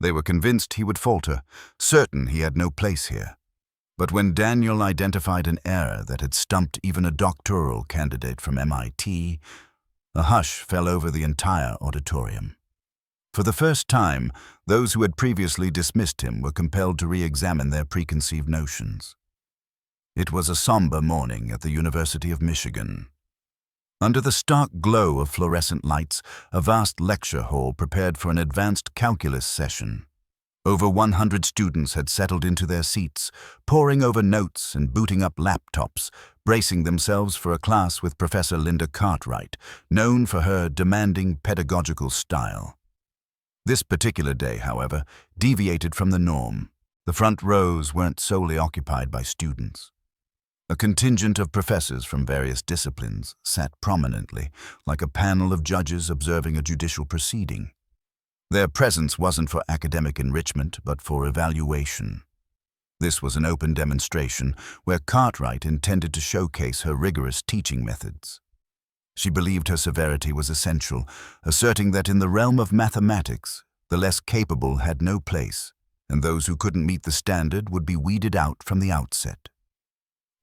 They were convinced he would falter, certain he had no place here. But when Daniel identified an error that had stumped even a doctoral candidate from MIT, a hush fell over the entire auditorium. For the first time, those who had previously dismissed him were compelled to re-examine their preconceived notions. It was a somber morning at the University of Michigan. Under the stark glow of fluorescent lights, a vast lecture hall prepared for an advanced calculus session. Over 100 students had settled into their seats, poring over notes and booting up laptops, bracing themselves for a class with Professor Linda Cartwright, known for her demanding pedagogical style. This particular day, however, deviated from the norm. The front rows weren't solely occupied by students. A contingent of professors from various disciplines sat prominently, like a panel of judges observing a judicial proceeding. Their presence wasn't for academic enrichment, but for evaluation. This was an open demonstration where Cartwright intended to showcase her rigorous teaching methods. She believed her severity was essential, asserting that in the realm of mathematics, the less capable had no place, and those who couldn't meet the standard would be weeded out from the outset.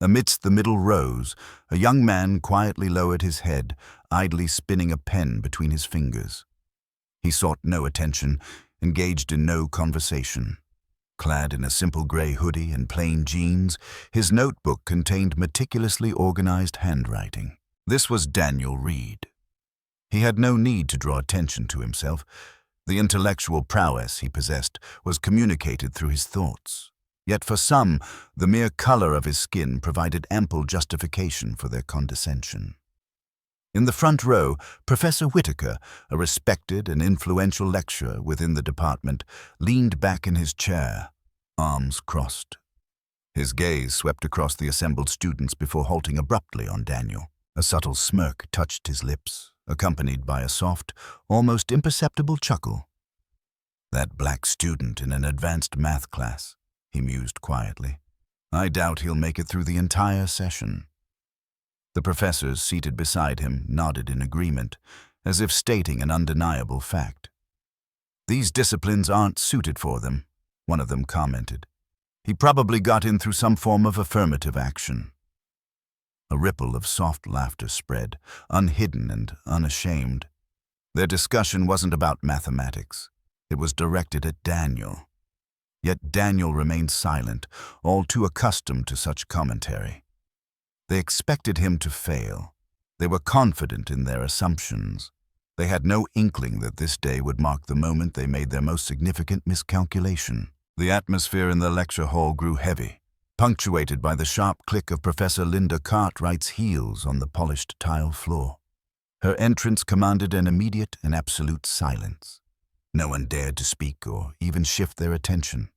Amidst the middle rows, a young man quietly lowered his head, idly spinning a pen between his fingers. He sought no attention, engaged in no conversation. Clad in a simple gray hoodie and plain jeans, his notebook contained meticulously organized handwriting. This was Daniel Reed. He had no need to draw attention to himself. The intellectual prowess he possessed was communicated through his thoughts. Yet for some, the mere color of his skin provided ample justification for their condescension. In the front row, Professor Whitaker, a respected and influential lecturer within the department, leaned back in his chair, arms crossed. His gaze swept across the assembled students before halting abruptly on Daniel. A subtle smirk touched his lips, accompanied by a soft, almost imperceptible chuckle. "That black student in an advanced math class," he mused quietly. "I doubt he'll make it through the entire session." The professors seated beside him nodded in agreement, as if stating an undeniable fact. "These disciplines aren't suited for them," one of them commented. "He probably got in through some form of affirmative action." A ripple of soft laughter spread, unhidden and unashamed. Their discussion wasn't about mathematics. It was directed at Daniel. Yet Daniel remained silent, all too accustomed to such commentary. They expected him to fail. They were confident in their assumptions. They had no inkling that this day would mark the moment they made their most significant miscalculation. The atmosphere in the lecture hall grew heavy, punctuated by the sharp click of Professor Linda Cartwright's heels on the polished tile floor. Her entrance commanded an immediate and absolute silence. No one dared to speak or even shift their attention.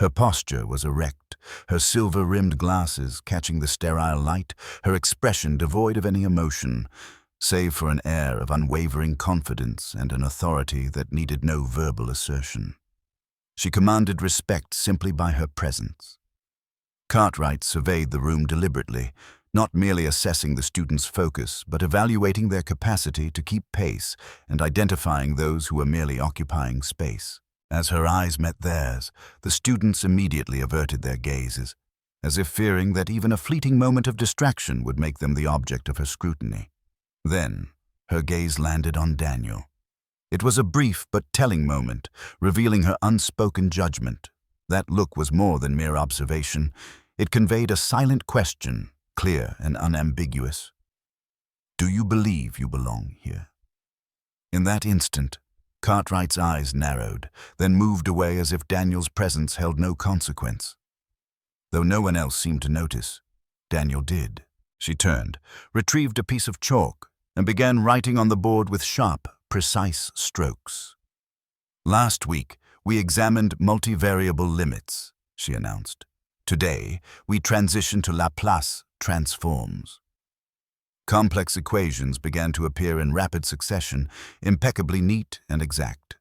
Her posture was erect, her silver-rimmed glasses catching the sterile light, her expression devoid of any emotion, save for an air of unwavering confidence and an authority that needed no verbal assertion. She commanded respect simply by her presence. Cartwright surveyed the room deliberately, not merely assessing the students' focus, but evaluating their capacity to keep pace and identifying those who were merely occupying space. As her eyes met theirs, the students immediately averted their gazes, as if fearing that even a fleeting moment of distraction would make them the object of her scrutiny. Then, her gaze landed on Daniel. It was a brief but telling moment, revealing her unspoken judgment. That look was more than mere observation. It conveyed a silent question, clear and unambiguous. "Do you believe you belong here?" In that instant, Cartwright's eyes narrowed, then moved away as if Daniel's presence held no consequence. Though no one else seemed to notice, Daniel did. She turned, retrieved a piece of chalk, and began writing on the board with sharp, precise strokes. "Last week, we examined multivariable limits," she announced. "Today, we transition to Laplace transforms." Complex equations began to appear in rapid succession, impeccably neat and exact.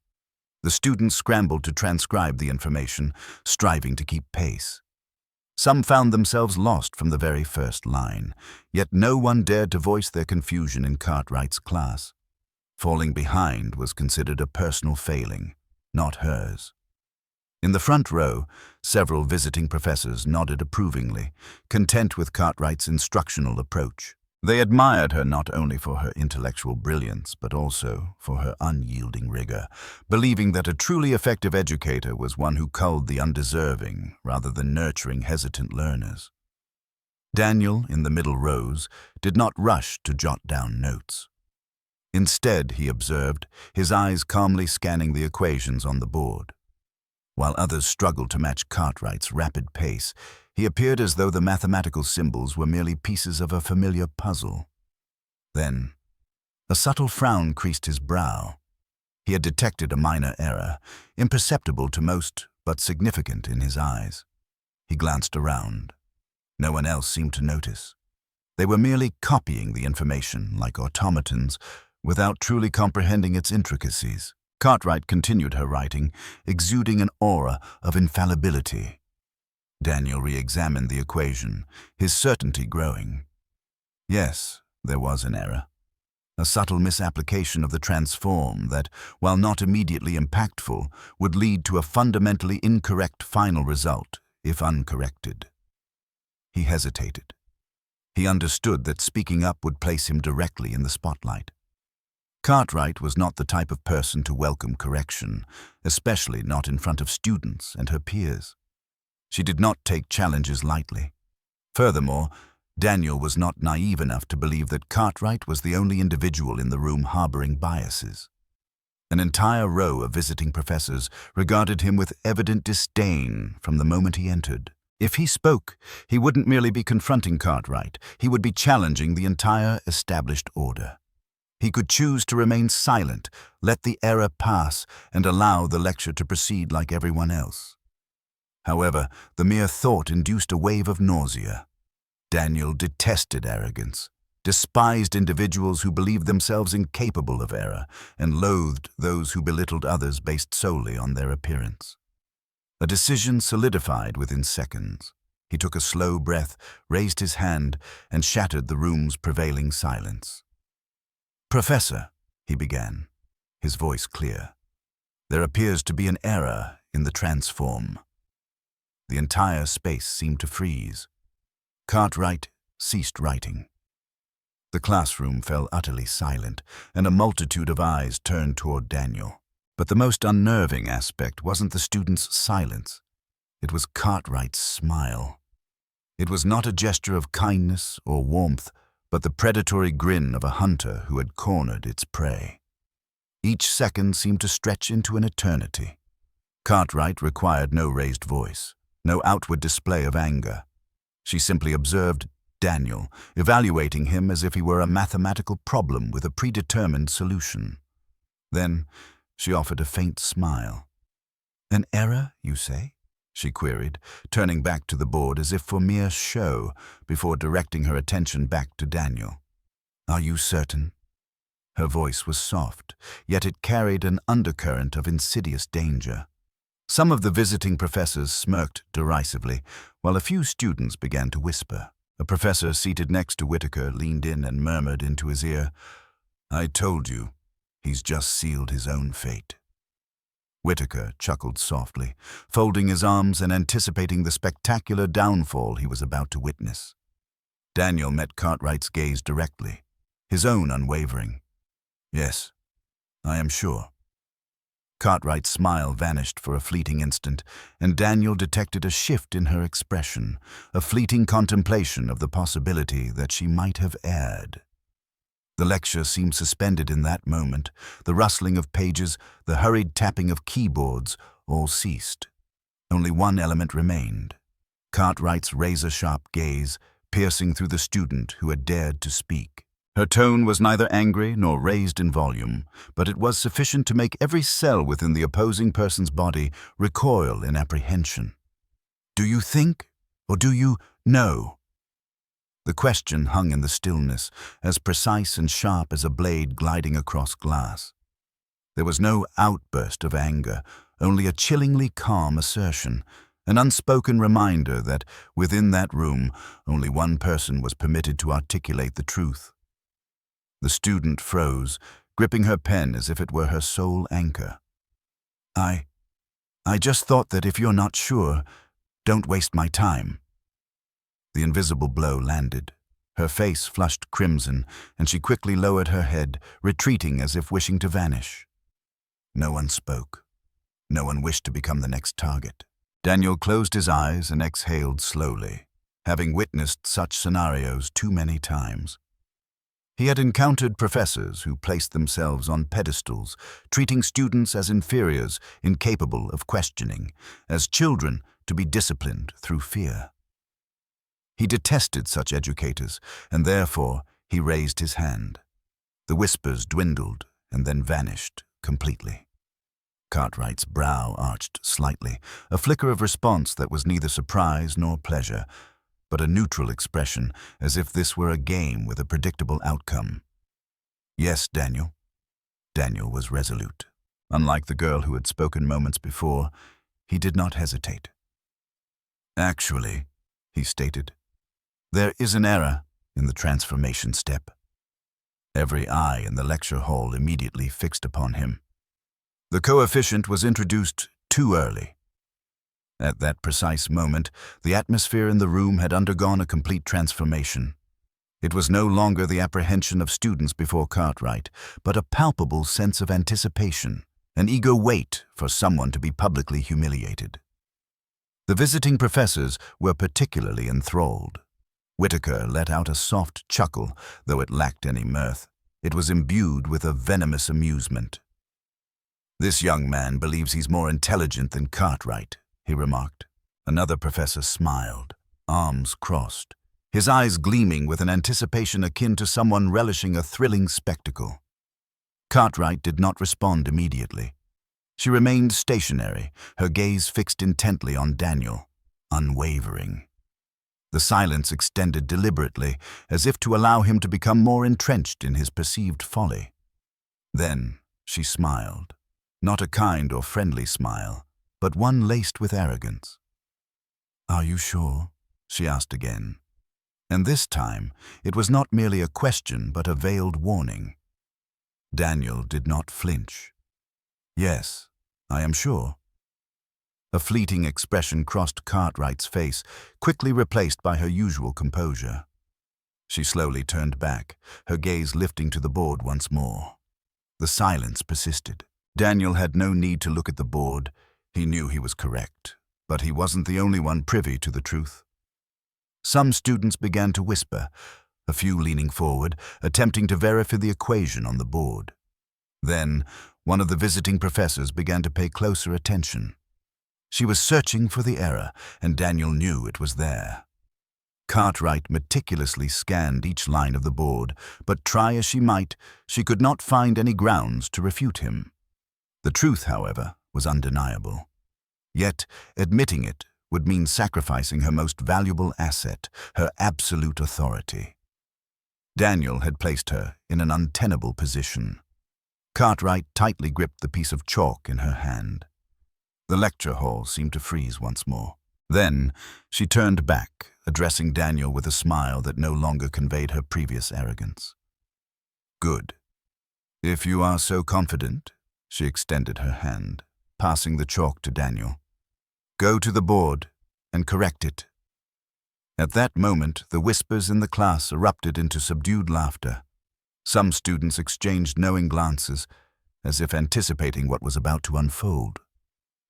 The students scrambled to transcribe the information, striving to keep pace. Some found themselves lost from the very first line, yet no one dared to voice their confusion in Cartwright's class. Falling behind was considered a personal failing, not hers. In the front row, several visiting professors nodded approvingly, content with Cartwright's instructional approach. They admired her not only for her intellectual brilliance, but also for her unyielding rigor, believing that a truly effective educator was one who culled the undeserving rather than nurturing hesitant learners. Daniel, in the middle rows, did not rush to jot down notes. Instead, he observed, his eyes calmly scanning the equations on the board. While others struggled to match Cartwright's rapid pace, he appeared as though the mathematical symbols were merely pieces of a familiar puzzle. Then, a subtle frown creased his brow. He had detected a minor error, imperceptible to most, but significant in his eyes. He glanced around. No one else seemed to notice. They were merely copying the information like automatons, without truly comprehending its intricacies. Cartwright continued her writing, exuding an aura of infallibility. Daniel re-examined the equation, his certainty growing. Yes, there was an error. A subtle misapplication of the transform that, while not immediately impactful, would lead to a fundamentally incorrect final result, if uncorrected. He hesitated. He understood that speaking up would place him directly in the spotlight. Cartwright was not the type of person to welcome correction, especially not in front of students and her peers. She did not take challenges lightly. Furthermore, Daniel was not naive enough to believe that Cartwright was the only individual in the room harboring biases. An entire row of visiting professors regarded him with evident disdain from the moment he entered. If he spoke, he wouldn't merely be confronting Cartwright, he would be challenging the entire established order. He could choose to remain silent, let the error pass, and allow the lecture to proceed like everyone else. However, the mere thought induced a wave of nausea. Daniel detested arrogance, despised individuals who believed themselves incapable of error, and loathed those who belittled others based solely on their appearance. A decision solidified within seconds. He took a slow breath, raised his hand, and shattered the room's prevailing silence. "Professor," he began, his voice clear, "there appears to be an error in the transform." The entire space seemed to freeze. Cartwright ceased writing. The classroom fell utterly silent, and a multitude of eyes turned toward Daniel. But the most unnerving aspect wasn't the student's silence. It was Cartwright's smile. It was not a gesture of kindness or warmth, but the predatory grin of a hunter who had cornered its prey. Each second seemed to stretch into an eternity. Cartwright required no raised voice, no outward display of anger. She simply observed Daniel, evaluating him as if he were a mathematical problem with a predetermined solution. Then she offered a faint smile. "An error, you say?" she queried, turning back to the board as if for mere show before directing her attention back to Daniel. "Are you certain?" Her voice was soft, yet it carried an undercurrent of insidious danger. Some of the visiting professors smirked derisively, while a few students began to whisper. A professor seated next to Whitaker leaned in and murmured into his ear, "I told you, he's just sealed his own fate." Whitaker chuckled softly, folding his arms and anticipating the spectacular downfall he was about to witness. Daniel met Cartwright's gaze directly, his own unwavering. "Yes, I am sure." Cartwright's smile vanished for a fleeting instant, and Daniel detected a shift in her expression, a fleeting contemplation of the possibility that she might have erred. The lecture seemed suspended in that moment. The rustling of pages, the hurried tapping of keyboards, all ceased. Only one element remained: Cartwright's razor-sharp gaze, piercing through the student who had dared to speak. Her tone was neither angry nor raised in volume, but it was sufficient to make every cell within the opposing person's body recoil in apprehension. "Do you think, or do you know?" The question hung in the stillness, as precise and sharp as a blade gliding across glass. There was no outburst of anger, only a chillingly calm assertion, an unspoken reminder that, within that room, only one person was permitted to articulate the truth. The student froze, gripping her pen as if it were her sole anchor. I I just thought that if you're not sure, don't waste my time." The invisible blow landed. Her face flushed crimson, and she quickly lowered her head, retreating as if wishing to vanish. No one spoke. No one wished to become the next target. Daniel closed his eyes and exhaled slowly, having witnessed such scenarios too many times. He had encountered professors who placed themselves on pedestals, treating students as inferiors, incapable of questioning, as children to be disciplined through fear. He detested such educators, and therefore he raised his hand. The whispers dwindled and then vanished completely. Cartwright's brow arched slightly, a flicker of response that was neither surprise nor pleasure, but a neutral expression, as if this were a game with a predictable outcome. "Yes, Daniel." Daniel was resolute. Unlike the girl who had spoken moments before, he did not hesitate. "Actually," he stated, "there is an error in the transformation step." Every eye in the lecture hall immediately fixed upon him. The coefficient was introduced too early. At that precise moment, the atmosphere in the room had undergone a complete transformation. It was no longer the apprehension of students before Cartwright, but a palpable sense of anticipation, an eager wait for someone to be publicly humiliated. The visiting professors were particularly enthralled. Whitaker let out a soft chuckle, though it lacked any mirth. It was imbued with a venomous amusement. "This young man believes he's more intelligent than Cartwright," he remarked. Another professor smiled, arms crossed, his eyes gleaming with an anticipation akin to someone relishing a thrilling spectacle. Cartwright did not respond immediately. She remained stationary, her gaze fixed intently on Daniel, unwavering. The silence extended deliberately, as if to allow him to become more entrenched in his perceived folly. Then she smiled, not a kind or friendly smile, but one laced with arrogance. "Are you sure?" she asked again. And this time, it was not merely a question, but a veiled warning. Daniel did not flinch. "Yes, I am sure." A fleeting expression crossed Cartwright's face, quickly replaced by her usual composure. She slowly turned back, her gaze lifting to the board once more. The silence persisted. Daniel had no need to look at the board. He knew he was correct, but he wasn't the only one privy to the truth. Some students began to whisper, a few leaning forward, attempting to verify the equation on the board. Then, one of the visiting professors began to pay closer attention. She was searching for the error, and Daniel knew it was there. Cartwright meticulously scanned each line of the board, but try as she might, she could not find any grounds to refute him. The truth, however, was undeniable. Yet, admitting it would mean sacrificing her most valuable asset, her absolute authority. Daniel had placed her in an untenable position. Cartwright tightly gripped the piece of chalk in her hand. The lecture hall seemed to freeze once more. Then she turned back, addressing Daniel with a smile that no longer conveyed her previous arrogance. "Good. If you are so confident," she extended her hand, passing the chalk to Daniel. "Go to the board and correct it." At that moment, the whispers in the class erupted into subdued laughter. Some students exchanged knowing glances, as if anticipating what was about to unfold.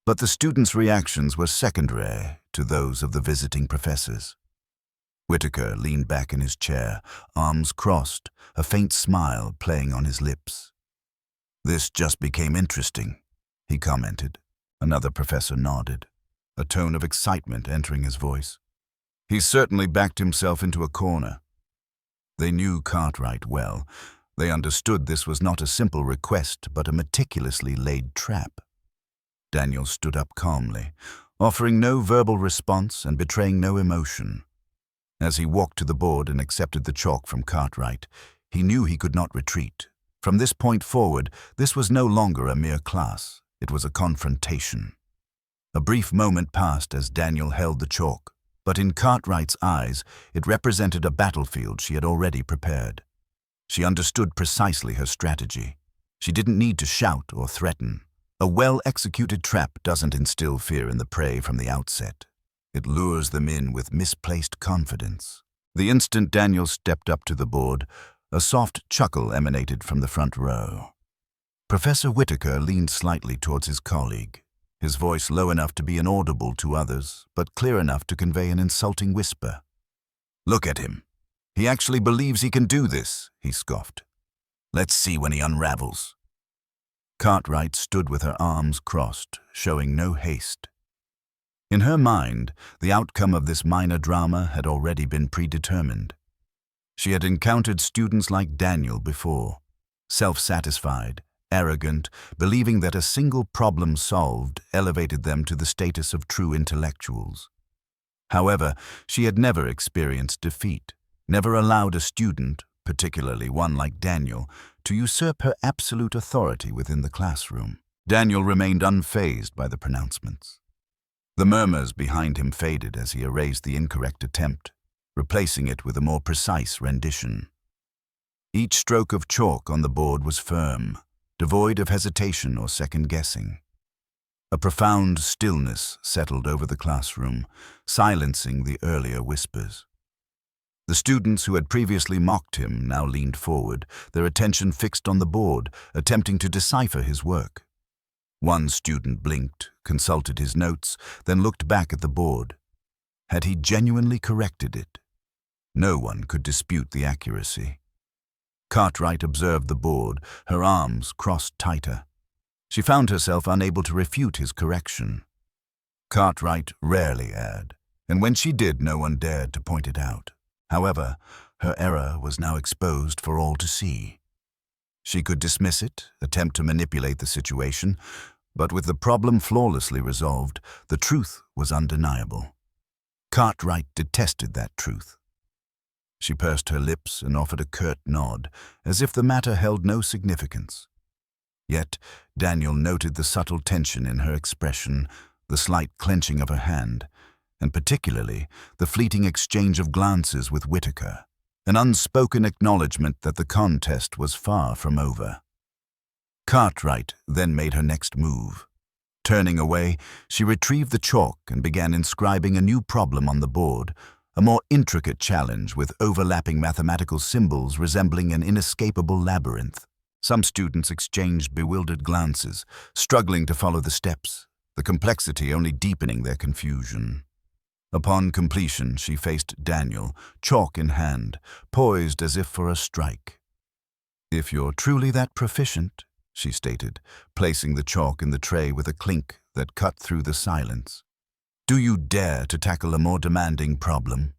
But the students' reactions were secondary to those of the visiting professors. Whitaker leaned back in his chair, arms crossed, a faint smile playing on his lips. "This just became interesting," he commented. Another professor nodded, a tone of excitement entering his voice. He certainly backed himself into a corner. They knew Cartwright well. They understood this was not a simple request, but a meticulously laid trap. Daniel stood up calmly, offering no verbal response and betraying no emotion. As he walked to the board and accepted the chalk from Cartwright, he knew he could not retreat. From this point forward, this was no longer a mere class. It was a confrontation. A brief moment passed as Daniel held the chalk, but in Cartwright's eyes, it represented a battlefield she had already prepared. She understood precisely her strategy. She didn't need to shout or threaten. A well-executed trap doesn't instill fear in the prey from the outset. It lures them in with misplaced confidence. The instant Daniel stepped up to the board, a soft chuckle emanated from the front row. Professor Whitaker leaned slightly towards his colleague, his voice low enough to be inaudible to others, but clear enough to convey an insulting whisper. "Look at him. He actually believes he can do this," he scoffed. "Let's see when he unravels." Cartwright stood with her arms crossed, showing no haste. In her mind, the outcome of this minor drama had already been predetermined. She had encountered students like Daniel before, self-satisfied, arrogant, believing that a single problem solved elevated them to the status of true intellectuals. However, she had never experienced defeat, never allowed a student, particularly one like Daniel, to usurp her absolute authority within the classroom. Daniel remained unfazed by the pronouncements. The murmurs behind him faded as he erased the incorrect attempt, replacing it with a more precise rendition. Each stroke of chalk on the board was firm, devoid of hesitation or second-guessing. A profound stillness settled over the classroom, silencing the earlier whispers. The students who had previously mocked him now leaned forward, their attention fixed on the board, attempting to decipher his work. One student blinked, consulted his notes, then looked back at the board. Had he genuinely corrected it? No one could dispute the accuracy. Cartwright observed the board, her arms crossed tighter. She found herself unable to refute his correction. Cartwright rarely erred, and when she did, no one dared to point it out. However, her error was now exposed for all to see. She could dismiss it, attempt to manipulate the situation, but with the problem flawlessly resolved, the truth was undeniable. Cartwright detested that truth. She pursed her lips and offered a curt nod, as if the matter held no significance. Yet Daniel noted the subtle tension in her expression, the slight clenching of her hand, and particularly the fleeting exchange of glances with Whitaker, an unspoken acknowledgement that the contest was far from over. Cartwright then made her next move. Turning away, she retrieved the chalk and began inscribing a new problem on the board, a more intricate challenge with overlapping mathematical symbols resembling an inescapable labyrinth. Some students exchanged bewildered glances, struggling to follow the steps, the complexity only deepening their confusion. Upon completion, she faced Daniel, chalk in hand, poised as if for a strike. "If you're truly that proficient," she stated, placing the chalk in the tray with a clink that cut through the silence, "do you dare to tackle a more demanding problem?"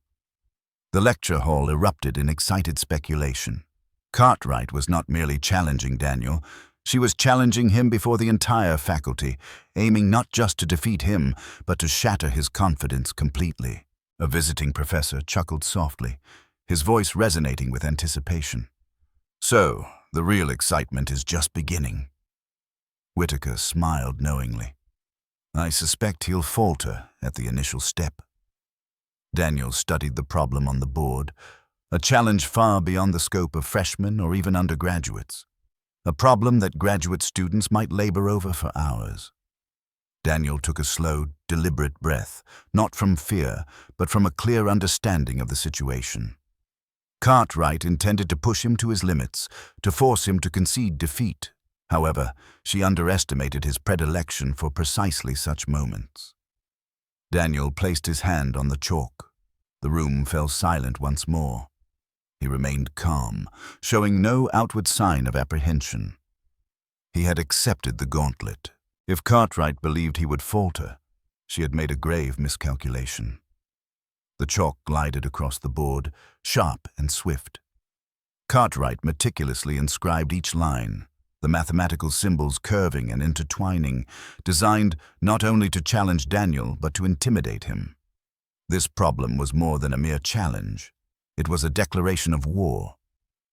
The lecture hall erupted in excited speculation. Cartwright was not merely challenging Daniel, she was challenging him before the entire faculty, aiming not just to defeat him, but to shatter his confidence completely. A visiting professor chuckled softly, his voice resonating with anticipation. "So, the real excitement is just beginning." Whitaker smiled knowingly. "I suspect he'll falter at the initial step." Daniel studied the problem on the board, a challenge far beyond the scope of freshmen or even undergraduates, a problem that graduate students might labor over for hours. Daniel took a slow, deliberate breath, not from fear, but from a clear understanding of the situation. Cartwright intended to push him to his limits, to force him to concede defeat. However, she underestimated his predilection for precisely such moments. Daniel placed his hand on the chalk. The room fell silent once more. He remained calm, showing no outward sign of apprehension. He had accepted the gauntlet. If Cartwright believed he would falter, she had made a grave miscalculation. The chalk glided across the board, sharp and swift. Cartwright meticulously inscribed each line, the mathematical symbols curving and intertwining, designed not only to challenge Daniel but to intimidate him. This problem was more than a mere challenge. It was a declaration of war.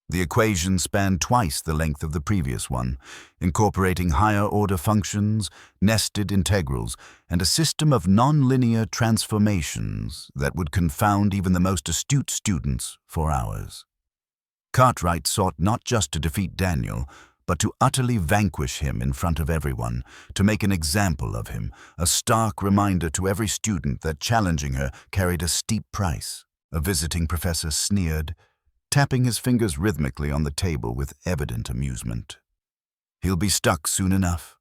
The equation spanned twice the length of the previous one, incorporating higher-order functions, nested integrals, and a system of nonlinear transformations that would confound even the most astute students for hours. Cartwright sought not just to defeat Daniel, but to utterly vanquish him in front of everyone, to make an example of him, a stark reminder to every student that challenging her carried a steep price. A visiting professor sneered, tapping his fingers rhythmically on the table with evident amusement. "He'll be stuck soon enough."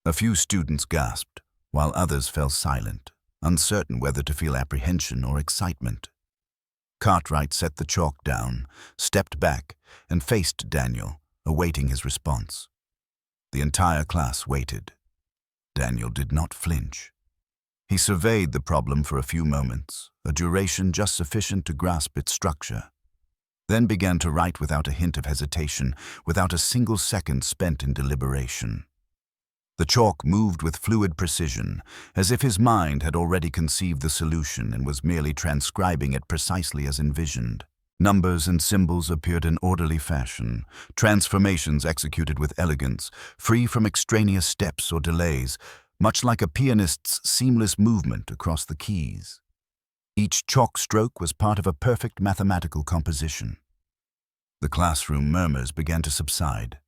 A few students gasped, while others fell silent, uncertain whether to feel apprehension or excitement. Cartwright set the chalk down, stepped back, and faced Daniel, awaiting his response. The entire class waited. Daniel did not flinch. He surveyed the problem for a few moments, a duration just sufficient to grasp its structure, then began to write without a hint of hesitation, without a single second spent in deliberation. The chalk moved with fluid precision, as if his mind had already conceived the solution and was merely transcribing it precisely as envisioned. Numbers and symbols appeared in orderly fashion, transformations executed with elegance, free from extraneous steps or delays, much like a pianist's seamless movement across the keys. Each chalk stroke was part of a perfect mathematical composition. The classroom murmurs began to subside.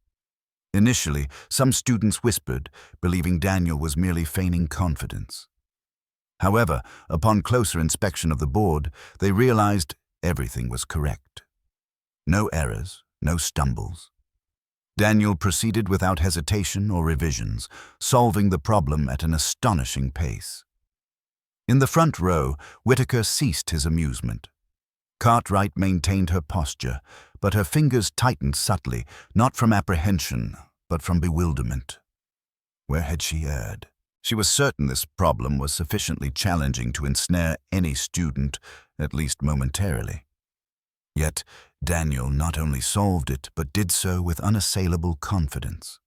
Initially, some students whispered, believing Daniel was merely feigning confidence. However, upon closer inspection of the board, they realized everything was correct. No errors, no stumbles. Daniel proceeded without hesitation or revisions, solving the problem at an astonishing pace. In the front row, Whitaker ceased his amusement. Cartwright maintained her posture, but her fingers tightened subtly, not from apprehension, but from bewilderment. Where had she erred? She was certain this problem was sufficiently challenging to ensnare any student, at least momentarily. Yet Daniel not only solved it, but did so with unassailable confidence.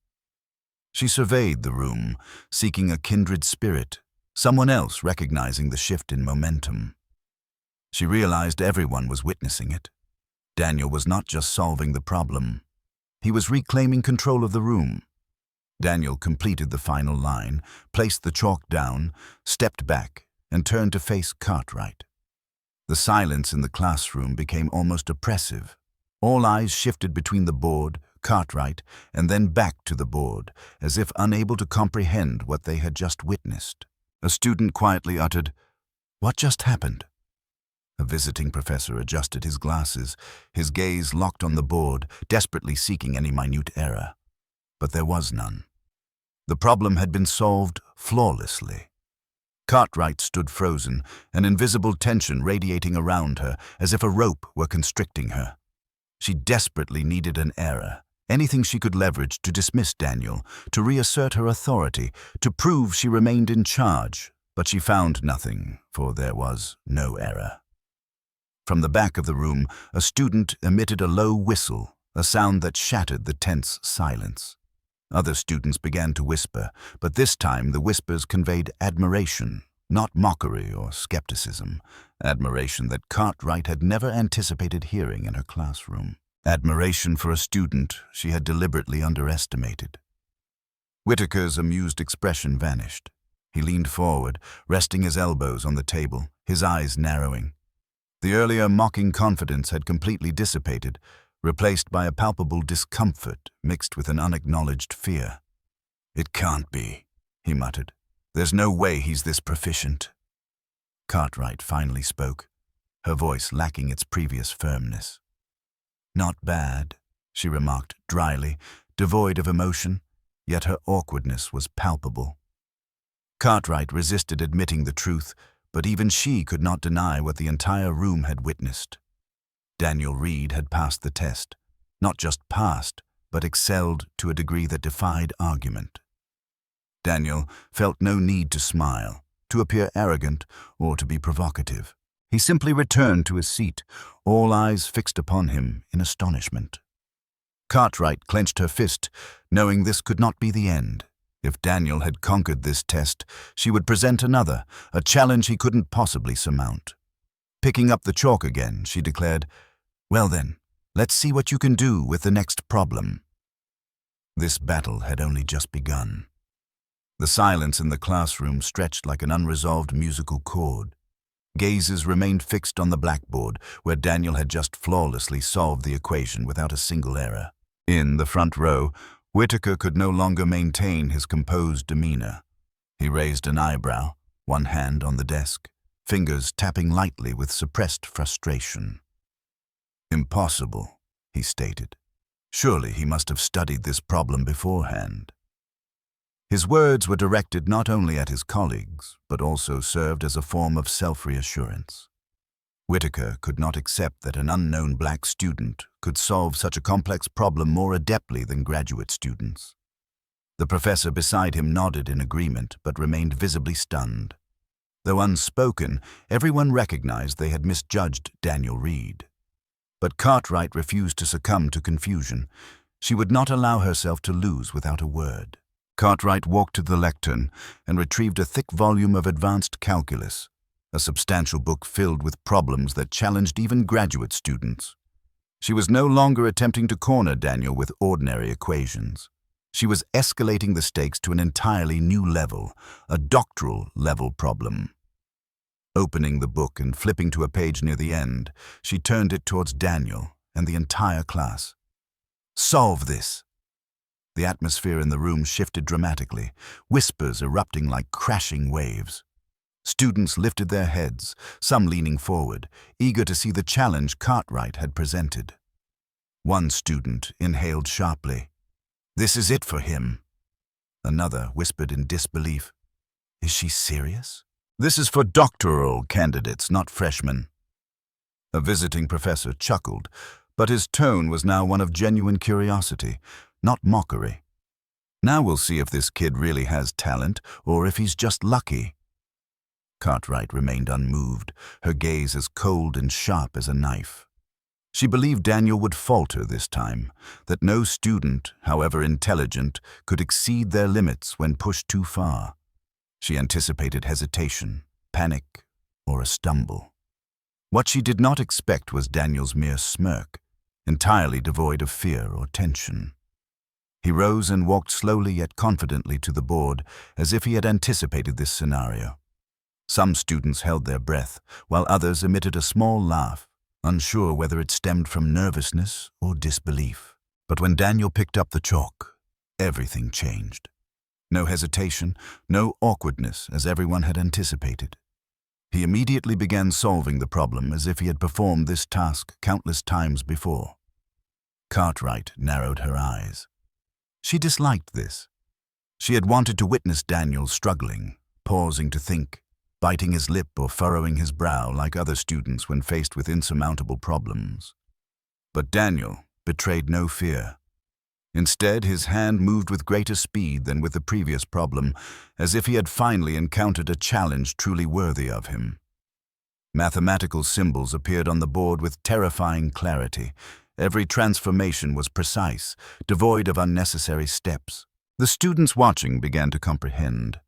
She surveyed the room, seeking a kindred spirit, someone else recognizing the shift in momentum. She realized everyone was witnessing it. Daniel was not just solving the problem. He was reclaiming control of the room. Daniel completed the final line, placed the chalk down, stepped back, and turned to face Cartwright. The silence in the classroom became almost oppressive. All eyes shifted between the board, Cartwright, and then back to the board, as if unable to comprehend what they had just witnessed. A student quietly uttered, "What just happened?" A visiting professor adjusted his glasses, his gaze locked on the board, desperately seeking any minute error. But there was none. The problem had been solved flawlessly. Cartwright stood frozen, an invisible tension radiating around her, as if a rope were constricting her. She desperately needed an error, anything she could leverage to dismiss Daniel, to reassert her authority, to prove she remained in charge, but she found nothing, for there was no error. From the back of the room, a student emitted a low whistle, a sound that shattered the tense silence. Other students began to whisper, but this time the whispers conveyed admiration, not mockery or skepticism, admiration that Cartwright had never anticipated hearing in her classroom, admiration for a student she had deliberately underestimated. Whitaker's amused expression vanished. He leaned forward, resting his elbows on the table, his eyes narrowing. The earlier mocking confidence had completely dissipated, replaced by a palpable discomfort mixed with an unacknowledged fear. "It can't be," he muttered. "There's no way he's this proficient." Cartwright finally spoke, her voice lacking its previous firmness. "Not bad," she remarked dryly, devoid of emotion, yet her awkwardness was palpable. Cartwright resisted admitting the truth, but even she could not deny what the entire room had witnessed. Daniel Reed had passed the test, not just passed, but excelled to a degree that defied argument. Daniel felt no need to smile, to appear arrogant, or to be provocative. He simply returned to his seat, all eyes fixed upon him in astonishment. Cartwright clenched her fist, knowing this could not be the end. If Daniel had conquered this test, she would present another, a challenge he couldn't possibly surmount. Picking up the chalk again, she declared, "Well then, let's see what you can do with the next problem." This battle had only just begun. The silence in the classroom stretched like an unresolved musical chord. Gazes remained fixed on the blackboard, where Daniel had just flawlessly solved the equation without a single error. In the front row, Whitaker could no longer maintain his composed demeanor. He raised an eyebrow, one hand on the desk, fingers tapping lightly with suppressed frustration. "Impossible," he stated. Surely he must have studied this problem beforehand. His words were directed not only at his colleagues, but also served as a form of self-reassurance. Whitaker could not accept that an unknown black student could solve such a complex problem more adeptly than graduate students. The professor beside him nodded in agreement, but remained visibly stunned. Though unspoken, everyone recognized they had misjudged Daniel Reed. But Cartwright refused to succumb to confusion. She would not allow herself to lose without a word. Cartwright walked to the lectern and retrieved a thick volume of advanced calculus, a substantial book filled with problems that challenged even graduate students. She was no longer attempting to corner Daniel with ordinary equations. She was escalating the stakes to an entirely new level, a doctoral level problem. Opening the book and flipping to a page near the end, she turned it towards Daniel and the entire class. "Solve this." The atmosphere in the room shifted dramatically, whispers erupting like crashing waves. Students lifted their heads, some leaning forward, eager to see the challenge Cartwright had presented. One student inhaled sharply. "This is it for him." Another whispered in disbelief. "Is she serious?" "This is for doctoral candidates, not freshmen." A visiting professor chuckled, but his tone was now one of genuine curiosity, not mockery. "Now we'll see if this kid really has talent, or if he's just lucky." Cartwright remained unmoved, her gaze as cold and sharp as a knife. She believed Daniel would falter this time, that no student, however intelligent, could exceed their limits when pushed too far. She anticipated hesitation, panic, or a stumble. What she did not expect was Daniel's mere smirk, entirely devoid of fear or tension. He rose and walked slowly yet confidently to the board, as if he had anticipated this scenario. Some students held their breath, while others emitted a small laugh, unsure whether it stemmed from nervousness or disbelief. But when Daniel picked up the chalk, everything changed. No hesitation, no awkwardness, as everyone had anticipated. He immediately began solving the problem as if he had performed this task countless times before. Cartwright narrowed her eyes. She disliked this. She had wanted to witness Daniel struggling, pausing to think, biting his lip or furrowing his brow like other students when faced with insurmountable problems. But Daniel betrayed no fear. Instead, his hand moved with greater speed than with the previous problem, as if he had finally encountered a challenge truly worthy of him. Mathematical symbols appeared on the board with terrifying clarity. Every transformation was precise, devoid of unnecessary steps. The students watching began to comprehend.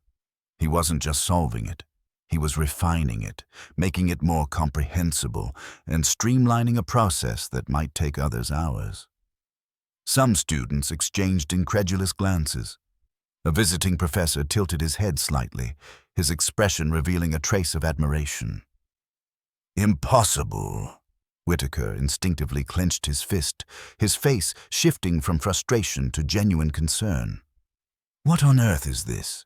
He wasn't just solving it. He was refining it, making it more comprehensible, and streamlining a process that might take others hours. Some students exchanged incredulous glances. A visiting professor tilted his head slightly, his expression revealing a trace of admiration. "Impossible." Whitaker instinctively clenched his fist, his face shifting from frustration to genuine concern. "What on earth is this?"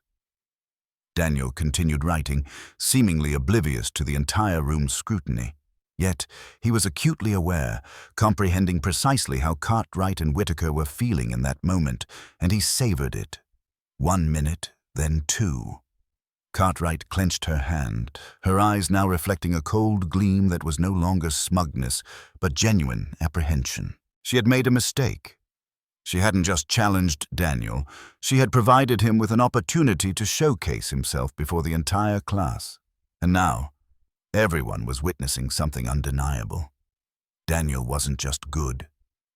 Daniel continued writing, seemingly oblivious to the entire room's scrutiny. Yet he was acutely aware, comprehending precisely how Cartwright and Whitaker were feeling in that moment, and he savored it. 1 minute, then 2. Cartwright clenched her hand, her eyes now reflecting a cold gleam that was no longer smugness, but genuine apprehension. She had made a mistake. She hadn't just challenged Daniel, she had provided him with an opportunity to showcase himself before the entire class. And now, everyone was witnessing something undeniable. Daniel wasn't just good,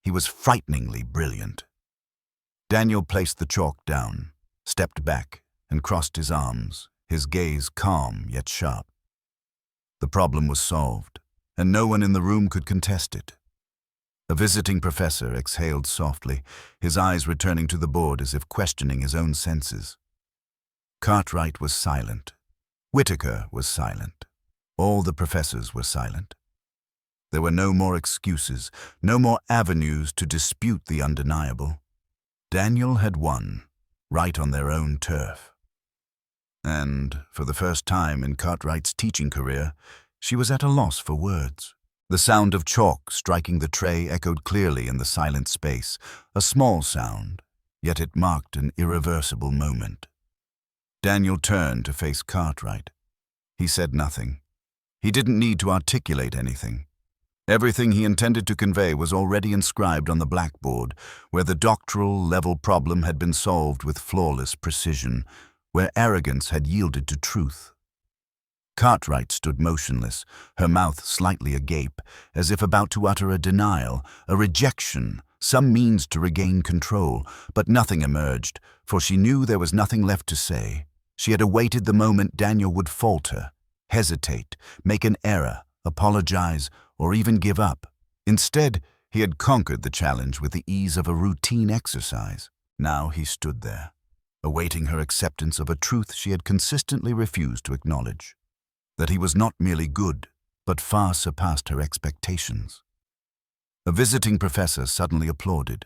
he was frighteningly brilliant. Daniel placed the chalk down, stepped back, and crossed his arms, his gaze calm yet sharp. The problem was solved, and no one in the room could contest it. A visiting professor exhaled softly, his eyes returning to the board as if questioning his own senses. Cartwright was silent. Whitaker was silent. All the professors were silent. There were no more excuses, no more avenues to dispute the undeniable. Daniel had won, right on their own turf. And, for the first time in Cartwright's teaching career, she was at a loss for words. The sound of chalk striking the tray echoed clearly in the silent space, a small sound, yet it marked an irreversible moment. Daniel turned to face Cartwright. He said nothing. He didn't need to articulate anything. Everything he intended to convey was already inscribed on the blackboard, where the doctoral-level problem had been solved with flawless precision, where arrogance had yielded to truth. Cartwright stood motionless, her mouth slightly agape, as if about to utter a denial, a rejection, some means to regain control, but nothing emerged, for she knew there was nothing left to say. She had awaited the moment Daniel would falter, hesitate, make an error, apologize, or even give up. Instead, he had conquered the challenge with the ease of a routine exercise. Now he stood there, awaiting her acceptance of a truth she had consistently refused to acknowledge. That he was not merely good, but far surpassed her expectations. A visiting professor suddenly applauded,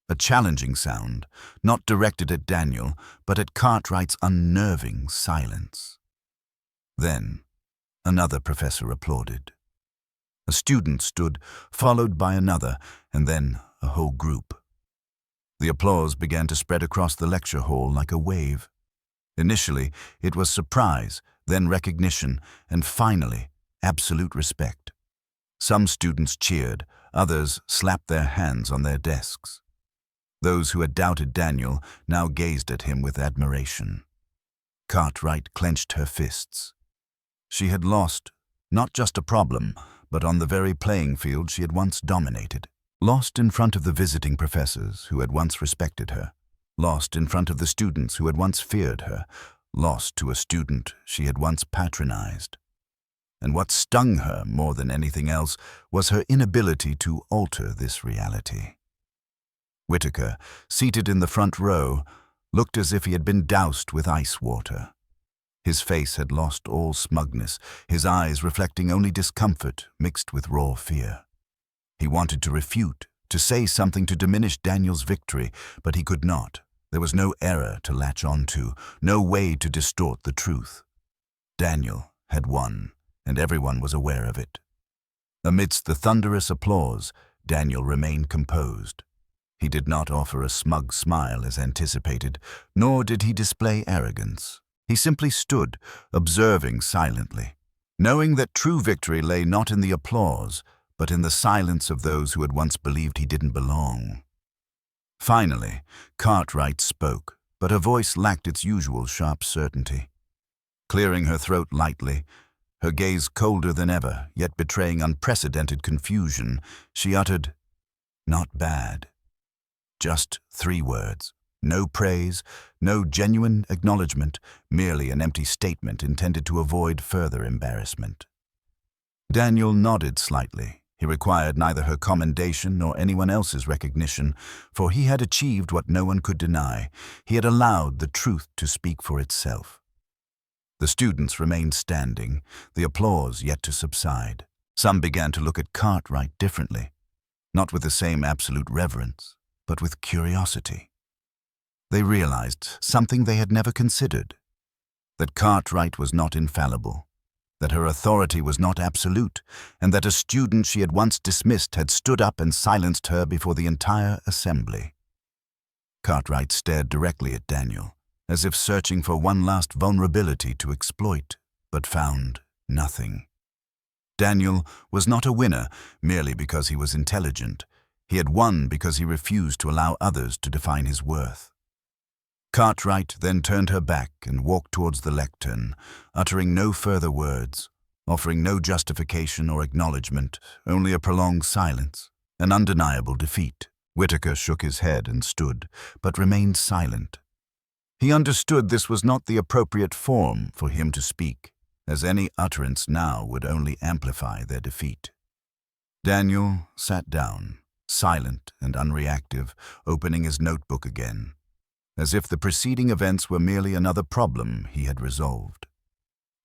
a challenging sound, not directed at Daniel, but at Cartwright's unnerving silence. Then, another professor applauded. A student stood, followed by another, and then a whole group. The applause began to spread across the lecture hall like a wave. Initially, it was surprise, then recognition, and finally, absolute respect. Some students cheered, others slapped their hands on their desks. Those who had doubted Daniel now gazed at him with admiration. Cartwright clenched her fists. She had lost, not just a problem, but on the very playing field she had once dominated. Lost in front of the visiting professors who had once respected her. Lost in front of the students who had once feared her. Lost to a student she had once patronized. And what stung her more than anything else was her inability to alter this reality. Whitaker, seated in the front row, looked as if he had been doused with ice water. His face had lost all smugness, his eyes reflecting only discomfort mixed with raw fear. He wanted to refute, to say something to diminish Daniel's victory, but he could not. There was no error to latch onto, no way to distort the truth. Daniel had won, and everyone was aware of it. Amidst the thunderous applause, Daniel remained composed. He did not offer a smug smile as anticipated, nor did he display arrogance. He simply stood, observing silently, knowing that true victory lay not in the applause, but in the silence of those who had once believed he didn't belong. Finally, Cartwright spoke, but her voice lacked its usual sharp certainty. Clearing her throat lightly, her gaze colder than ever, yet betraying unprecedented confusion, she uttered, "Not bad." Just 3 words. No praise, no genuine acknowledgement, merely an empty statement intended to avoid further embarrassment. Daniel nodded slightly. He required neither her commendation nor anyone else's recognition, for he had achieved what no one could deny. He had allowed the truth to speak for itself. The students remained standing, the applause yet to subside. Some began to look at Cartwright differently, not with the same absolute reverence, but with curiosity. They realized something they had never considered, that Cartwright was not infallible, that her authority was not absolute, and that a student she had once dismissed had stood up and silenced her before the entire assembly. Cartwright stared directly at Daniel, as if searching for one last vulnerability to exploit, but found nothing. Daniel was not a winner merely because he was intelligent. He had won because he refused to allow others to define his worth. Cartwright then turned her back and walked towards the lectern, uttering no further words, offering no justification or acknowledgement, only a prolonged silence, an undeniable defeat. Whitaker shook his head and stood, but remained silent. He understood this was not the appropriate form for him to speak, as any utterance now would only amplify their defeat. Daniel sat down, silent and unreactive, opening his notebook again, as if the preceding events were merely another problem he had resolved.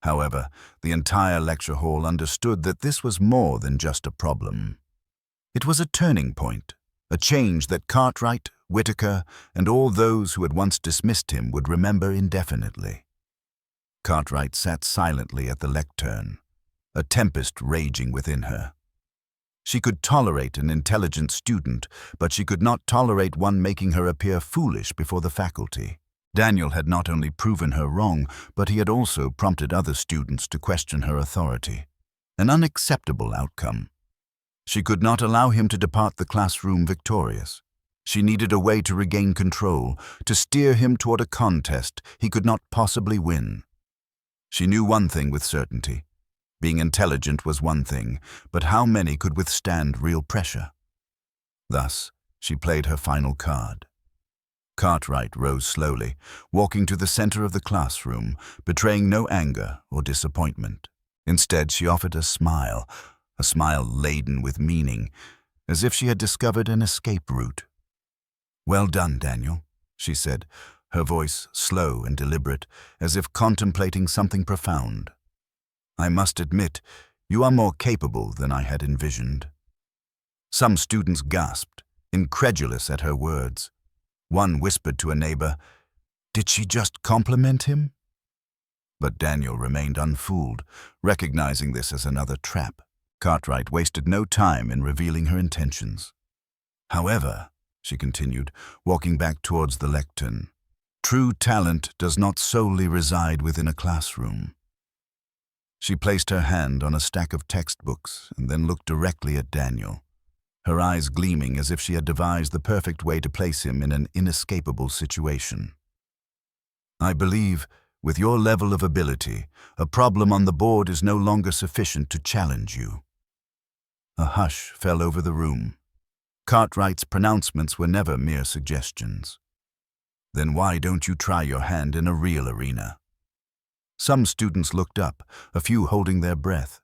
However, the entire lecture hall understood that this was more than just a problem. It was a turning point, a change that Cartwright, Whitaker, and all those who had once dismissed him would remember indefinitely. Cartwright sat silently at the lectern, a tempest raging within her. She could tolerate an intelligent student, but she could not tolerate one making her appear foolish before the faculty. Daniel had not only proven her wrong, but he had also prompted other students to question her authority. An unacceptable outcome. She could not allow him to depart the classroom victorious. She needed a way to regain control, to steer him toward a contest he could not possibly win. She knew one thing with certainty. Being intelligent was one thing, but how many could withstand real pressure? Thus, she played her final card. Cartwright rose slowly, walking to the center of the classroom, betraying no anger or disappointment. Instead, she offered a smile laden with meaning, as if she had discovered an escape route. "Well done, Daniel," she said, her voice slow and deliberate, as if contemplating something profound. "I must admit, you are more capable than I had envisioned." Some students gasped, incredulous at her words. One whispered to a neighbor, "Did she just compliment him?" But Daniel remained unfooled, recognizing this as another trap. Cartwright wasted no time in revealing her intentions. "However," she continued, walking back towards the lectern, "true talent does not solely reside within a classroom." She placed her hand on a stack of textbooks and then looked directly at Daniel, her eyes gleaming as if she had devised the perfect way to place him in an inescapable situation. "I believe, with your level of ability, a problem on the board is no longer sufficient to challenge you." A hush fell over the room. Cartwright's pronouncements were never mere suggestions. "Then why don't you try your hand in a real arena?" Some students looked up, a few holding their breath.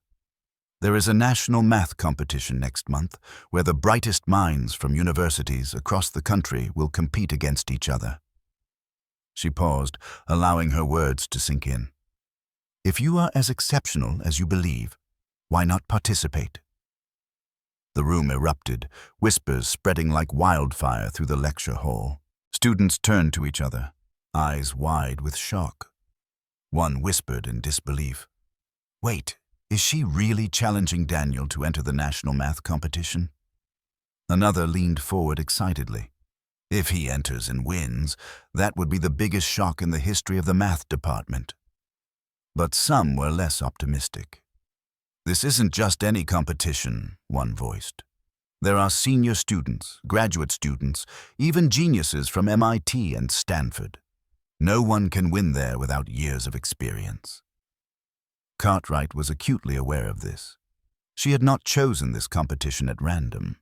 "There is a national math competition next month where the brightest minds from universities across the country will compete against each other." She paused, allowing her words to sink in. "If you are as exceptional as you believe, why not participate?" The room erupted, whispers spreading like wildfire through the lecture hall. Students turned to each other, eyes wide with shock. One whispered in disbelief, "Wait, is she really challenging Daniel to enter the national math competition?" Another leaned forward excitedly. "If he enters and wins, that would be the biggest shock in the history of the math department." But some were less optimistic. "This isn't just any competition," one voiced. "There are senior students, graduate students, even geniuses from MIT and Stanford. No one can win there without years of experience." Cartwright was acutely aware of this. She had not chosen this competition at random.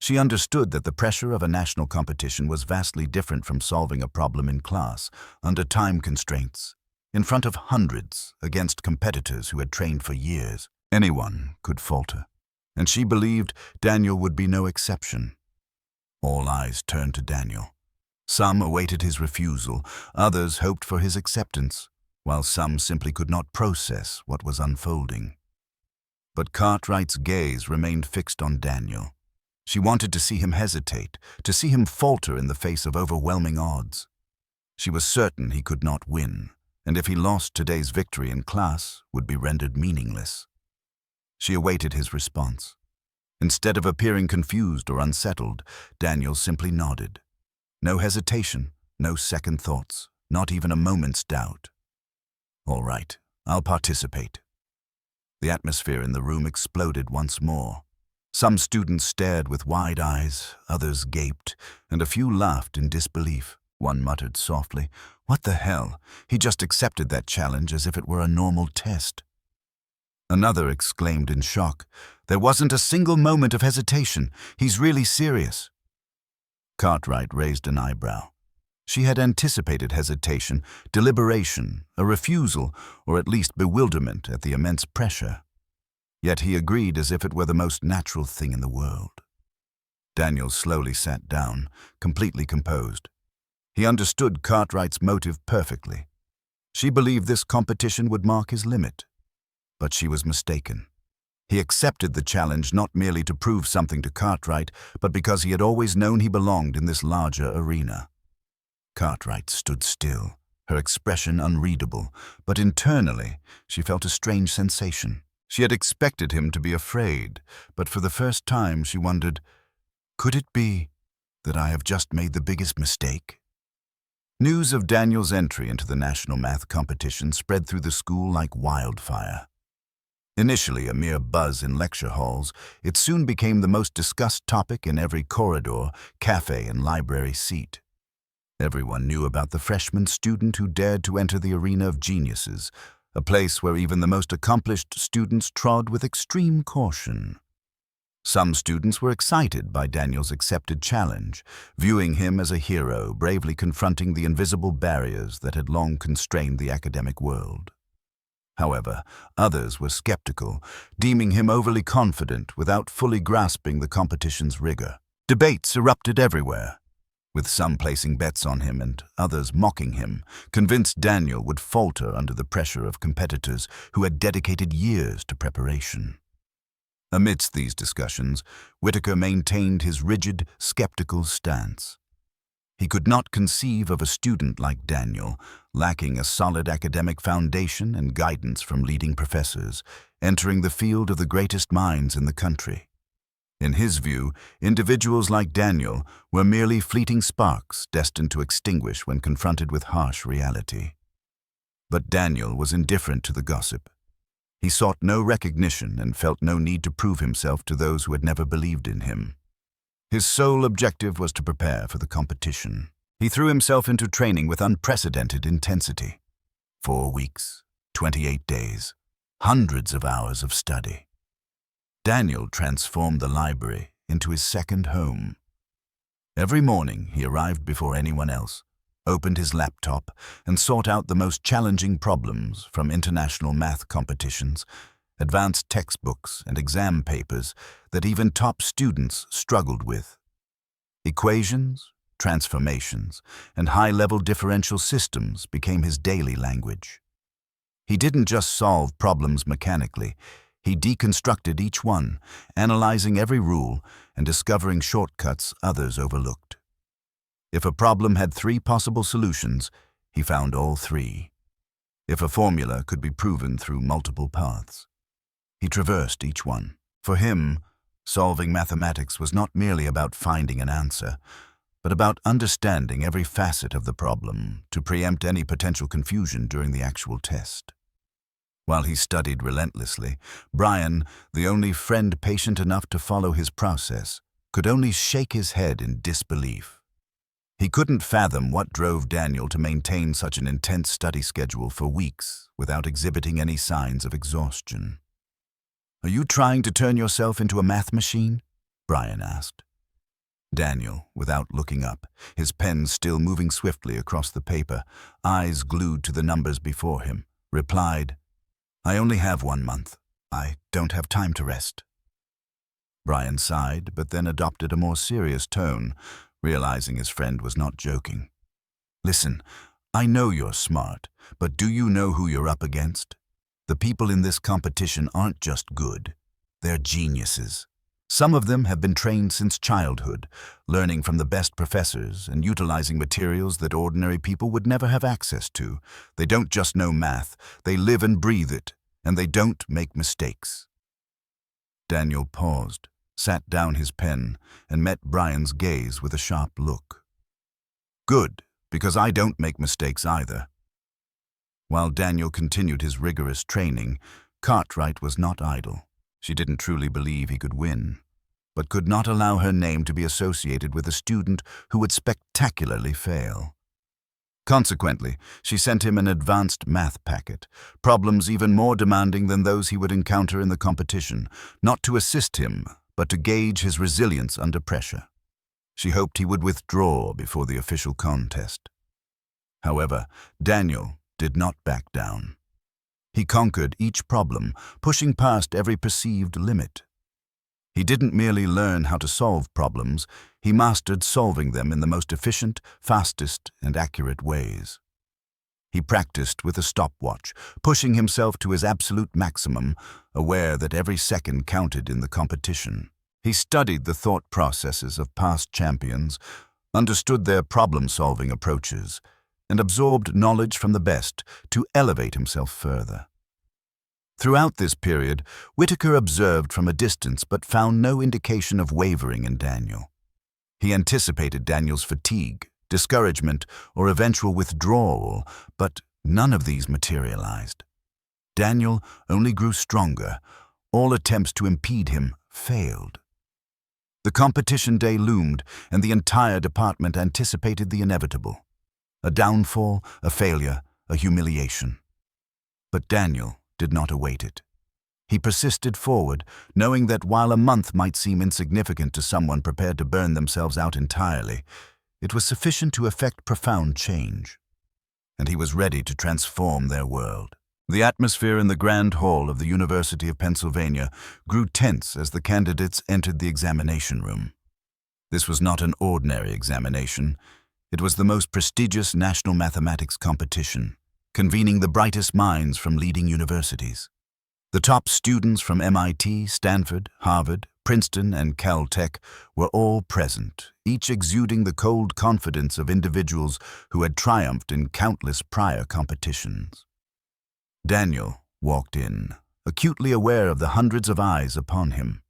She understood that the pressure of a national competition was vastly different from solving a problem in class, under time constraints, in front of hundreds, against competitors who had trained for years. Anyone could falter, and she believed Daniel would be no exception. All eyes turned to Daniel. Some awaited his refusal, others hoped for his acceptance, while some simply could not process what was unfolding. But Cartwright's gaze remained fixed on Daniel. She wanted to see him hesitate, to see him falter in the face of overwhelming odds. She was certain he could not win, and if he lost, today's victory in class would be rendered meaningless. She awaited his response. Instead of appearing confused or unsettled, Daniel simply nodded. No hesitation, no second thoughts, not even a moment's doubt. "All right, I'll participate." The atmosphere in the room exploded once more. Some students stared with wide eyes, others gaped, and a few laughed in disbelief. One muttered softly, "What the hell? He just accepted that challenge as if it were a normal test." Another exclaimed in shock, "There wasn't a single moment of hesitation. He's really serious." Cartwright raised an eyebrow. She had anticipated hesitation, deliberation, a refusal, or at least bewilderment at the immense pressure. Yet he agreed as if it were the most natural thing in the world. Daniel slowly sat down, completely composed. He understood Cartwright's motive perfectly. She believed this competition would mark his limit, but she was mistaken. He accepted the challenge not merely to prove something to Cartwright, but because he had always known he belonged in this larger arena. Cartwright stood still, her expression unreadable, but internally she felt a strange sensation. She had expected him to be afraid, but for the first time she wondered, could it be that I have just made the biggest mistake? News of Daniel's entry into the national math competition spread through the school like wildfire. Initially a mere buzz in lecture halls, it soon became the most discussed topic in every corridor, cafe, and library seat. Everyone knew about the freshman student who dared to enter the arena of geniuses, a place where even the most accomplished students trod with extreme caution. Some students were excited by Daniel's accepted challenge, viewing him as a hero bravely confronting the invisible barriers that had long constrained the academic world. However, others were skeptical, deeming him overly confident without fully grasping the competition's rigor. Debates erupted everywhere, with some placing bets on him and others mocking him, convinced Daniel would falter under the pressure of competitors who had dedicated years to preparation. Amidst these discussions, Whitaker maintained his rigid, skeptical stance. He could not conceive of a student like Daniel, lacking a solid academic foundation and guidance from leading professors, entering the field of the greatest minds in the country. In his view, individuals like Daniel were merely fleeting sparks destined to extinguish when confronted with harsh reality. But Daniel was indifferent to the gossip. He sought no recognition and felt no need to prove himself to those who had never believed in him. His sole objective was to prepare for the competition. He threw himself into training with unprecedented intensity. 4 weeks, 28 days, hundreds of hours of study. Daniel transformed the library into his second home. Every morning he arrived before anyone else, opened his laptop, and sought out the most challenging problems from international math competitions, advanced textbooks, and exam papers that even top students struggled with. Equations, transformations, and high-level differential systems became his daily language. He didn't just solve problems mechanically, he deconstructed each one, analyzing every rule and discovering shortcuts others overlooked. If a problem had 3 possible solutions, he found all 3. If a formula could be proven through multiple paths, he traversed each one. For him, solving mathematics was not merely about finding an answer, but about understanding every facet of the problem to preempt any potential confusion during the actual test. While he studied relentlessly, Brian, the only friend patient enough to follow his process, could only shake his head in disbelief. He couldn't fathom what drove Daniel to maintain such an intense study schedule for weeks without exhibiting any signs of exhaustion. "Are you trying to turn yourself into a math machine?" Brian asked. Daniel, without looking up, his pen still moving swiftly across the paper, eyes glued to the numbers before him, replied, "I only have 1 month. I don't have time to rest." Brian sighed, but then adopted a more serious tone, realizing his friend was not joking. "Listen, I know you're smart, but do you know who you're up against? The people in this competition aren't just good, they're geniuses. Some of them have been trained since childhood, learning from the best professors and utilizing materials that ordinary people would never have access to. They don't just know math, they live and breathe it, and they don't make mistakes." Daniel paused, sat down his pen, and met Brian's gaze with a sharp look. "Good, because I don't make mistakes either." While Daniel continued his rigorous training, Cartwright was not idle. She didn't truly believe he could win, but could not allow her name to be associated with a student who would spectacularly fail. Consequently, she sent him an advanced math packet, problems even more demanding than those he would encounter in the competition, not to assist him, but to gauge his resilience under pressure. She hoped he would withdraw before the official contest. However, Daniel did not back down. He conquered each problem, pushing past every perceived limit. He didn't merely learn how to solve problems, he mastered solving them in the most efficient, fastest, and accurate ways. He practiced with a stopwatch, pushing himself to his absolute maximum, aware that every second counted in the competition. He studied the thought processes of past champions, understood their problem-solving approaches, and absorbed knowledge from the best to elevate himself further. Throughout this period, Whitaker observed from a distance but found no indication of wavering in Daniel. He anticipated Daniel's fatigue, discouragement, or eventual withdrawal, but none of these materialized. Daniel only grew stronger. All attempts to impede him failed. The competition day loomed, and the entire department anticipated the inevitable. A downfall, a failure, a humiliation. But Daniel did not await it. He persisted forward, knowing that while a month might seem insignificant to someone prepared to burn themselves out entirely, it was sufficient to effect profound change. And he was ready to transform their world. The atmosphere in the Grand Hall of the University of Pennsylvania grew tense as the candidates entered the examination room. This was not an ordinary examination. It was the most prestigious national mathematics competition, convening the brightest minds from leading universities. The top students from MIT, Stanford, Harvard, Princeton, and Caltech were all present, each exuding the cold confidence of individuals who had triumphed in countless prior competitions. Daniel walked in, acutely aware of the hundreds of eyes upon him.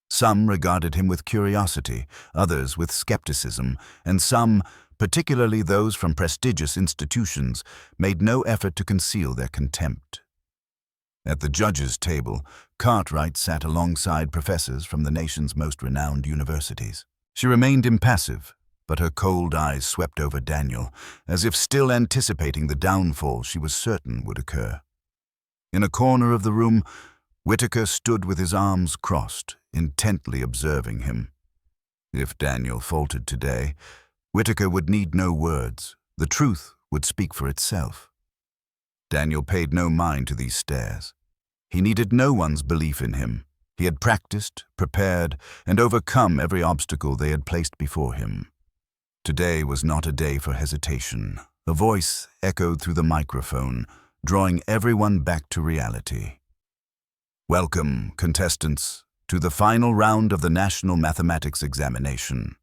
Some regarded him with curiosity, others with skepticism, and some, particularly those from prestigious institutions, made no effort to conceal their contempt. At the judges' table, Cartwright sat alongside professors from the nation's most renowned universities. She remained impassive, but her cold eyes swept over Daniel, as if still anticipating the downfall she was certain would occur. In a corner of the room, Whitaker stood with his arms crossed, intently observing him. If Daniel faltered today, Whitaker would need no words. The truth would speak for itself. Daniel paid no mind to these stares. He needed no one's belief in him. He had practiced, prepared, and overcome every obstacle they had placed before him. Today was not a day for hesitation. A voice echoed through the microphone, drawing everyone back to reality. Welcome, contestants, to the final round of the National Mathematics Examination.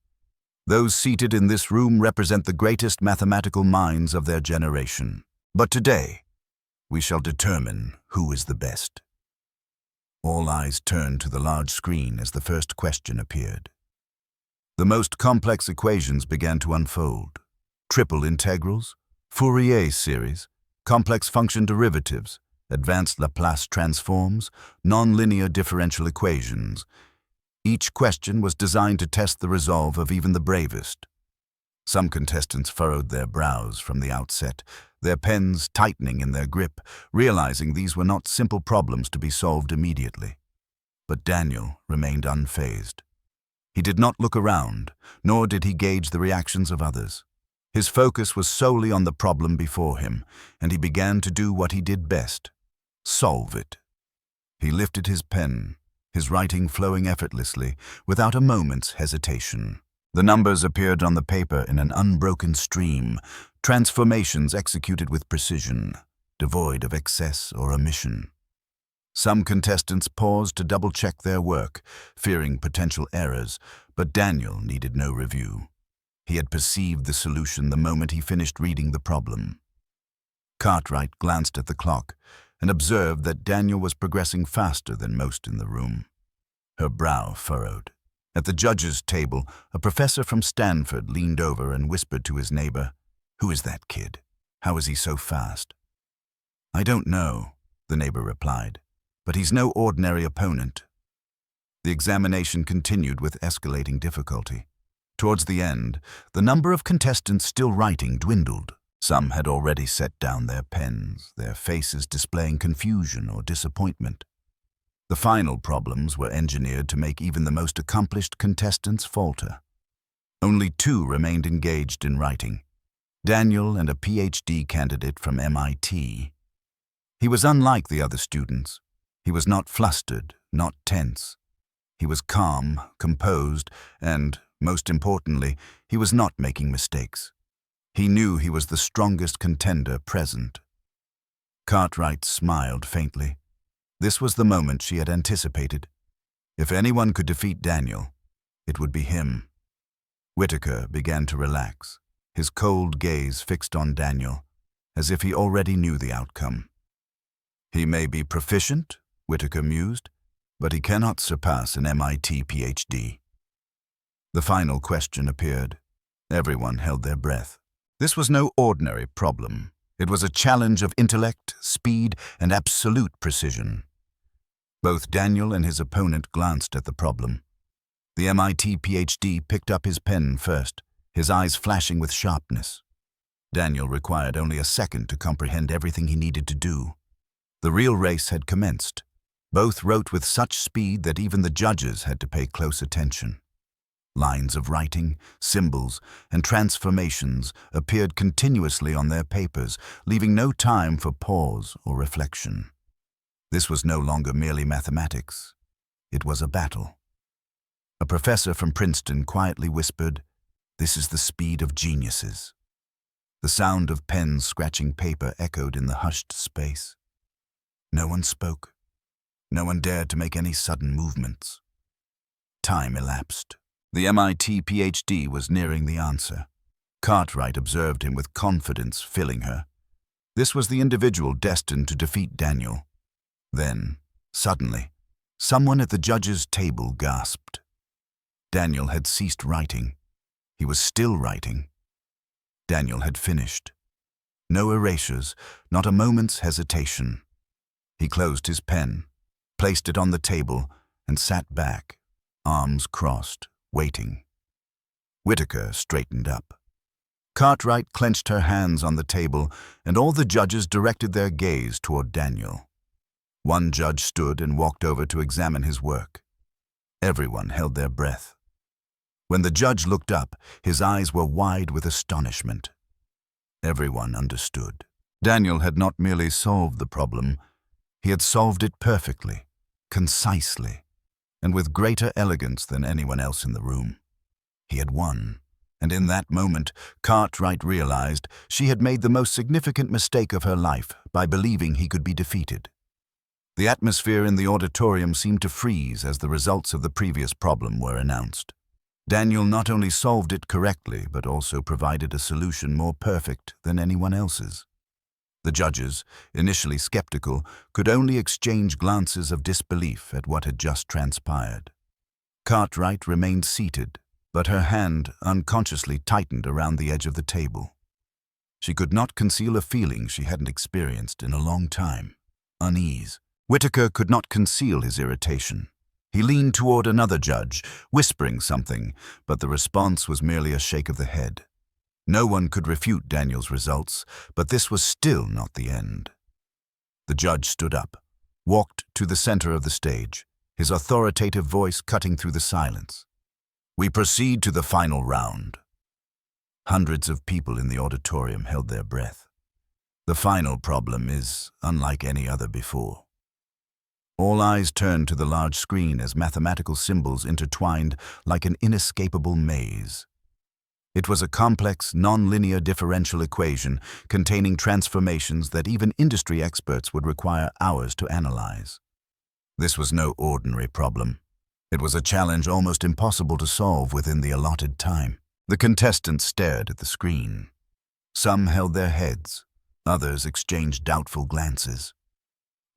Those seated in this room represent the greatest mathematical minds of their generation. But today, we shall determine who is the best. All eyes turned to the large screen as the first question appeared. The most complex equations began to unfold. Triple integrals, Fourier series, complex function derivatives, advanced Laplace transforms, nonlinear differential equations. Each question was designed to test the resolve of even the bravest. Some contestants furrowed their brows from the outset, their pens tightening in their grip, realizing these were not simple problems to be solved immediately. But Daniel remained unfazed. He did not look around, nor did he gauge the reactions of others. His focus was solely on the problem before him, and he began to do what he did best: solve it. He lifted his pen, his writing flowing effortlessly, without a moment's hesitation. The numbers appeared on the paper in an unbroken stream, transformations executed with precision, devoid of excess or omission. Some contestants paused to double-check their work, fearing potential errors, but Daniel needed no review. He had perceived the solution the moment he finished reading the problem. Cartwright glanced at the clock and observed that Daniel was progressing faster than most in the room. Her brow furrowed. At the judges' table, a professor from Stanford leaned over and whispered to his neighbor, "Who is that kid? How is he so fast?" "I don't know," the neighbor replied, "but he's no ordinary opponent." The examination continued with escalating difficulty. Towards the end, the number of contestants still writing dwindled. Some had already set down their pens, their faces displaying confusion or disappointment. The final problems were engineered to make even the most accomplished contestants falter. Only two remained engaged in writing: Daniel and a PhD candidate from MIT. He was unlike the other students. He was not flustered, not tense. He was calm, composed, and, most importantly, he was not making mistakes. He knew he was the strongest contender present. Cartwright smiled faintly. This was the moment she had anticipated. If anyone could defeat Daniel, it would be him. Whitaker began to relax, his cold gaze fixed on Daniel, as if he already knew the outcome. He may be proficient, Whitaker mused, but he cannot surpass an MIT PhD. The final question appeared. Everyone held their breath. This was no ordinary problem. It was a challenge of intellect, speed, and absolute precision. Both Daniel and his opponent glanced at the problem. The MIT PhD picked up his pen first, his eyes flashing with sharpness. Daniel required only a second to comprehend everything he needed to do. The real race had commenced. Both wrote with such speed that even the judges had to pay close attention. Lines of writing, symbols, and transformations appeared continuously on their papers, leaving no time for pause or reflection. This was no longer merely mathematics. It was a battle. A professor from Princeton quietly whispered, "This is the speed of geniuses." The sound of pens scratching paper echoed in the hushed space. No one spoke. No one dared to make any sudden movements. Time elapsed. The MIT PhD was nearing the answer. Cartwright observed him with confidence filling her. This was the individual destined to defeat Daniel. Then, suddenly, someone at the judges' table gasped. Daniel had ceased writing. He was still writing. Daniel had finished. No erasures, not a moment's hesitation. He closed his pen, placed it on the table, and sat back, arms crossed, waiting. Whitaker straightened up. Cartwright clenched her hands on the table, and all the judges directed their gaze toward Daniel. One judge stood and walked over to examine his work. Everyone held their breath. When the judge looked up, his eyes were wide with astonishment. Everyone understood. Daniel had not merely solved the problem, he had solved it perfectly, concisely, and with greater elegance than anyone else in the room. He had won, and in that moment, Cartwright realized she had made the most significant mistake of her life by believing he could be defeated. The atmosphere in the auditorium seemed to freeze as the results of the previous problem were announced. Daniel not only solved it correctly, but also provided a solution more perfect than anyone else's. The judges, initially skeptical, could only exchange glances of disbelief at what had just transpired. Cartwright remained seated, but her hand unconsciously tightened around the edge of the table. She could not conceal a feeling she hadn't experienced in a long time: unease. Whitaker could not conceal his irritation. He leaned toward another judge, whispering something, but the response was merely a shake of the head. No one could refute Daniel's results, but this was still not the end. The judge stood up, walked to the center of the stage, his authoritative voice cutting through the silence. "We proceed to the final round." Hundreds of people in the auditorium held their breath. The final problem is unlike any other before. All eyes turned to the large screen as mathematical symbols intertwined like an inescapable maze. It was a complex, non-linear differential equation containing transformations that even industry experts would require hours to analyze. This was no ordinary problem. It was a challenge almost impossible to solve within the allotted time. The contestants stared at the screen. Some held their heads, others exchanged doubtful glances.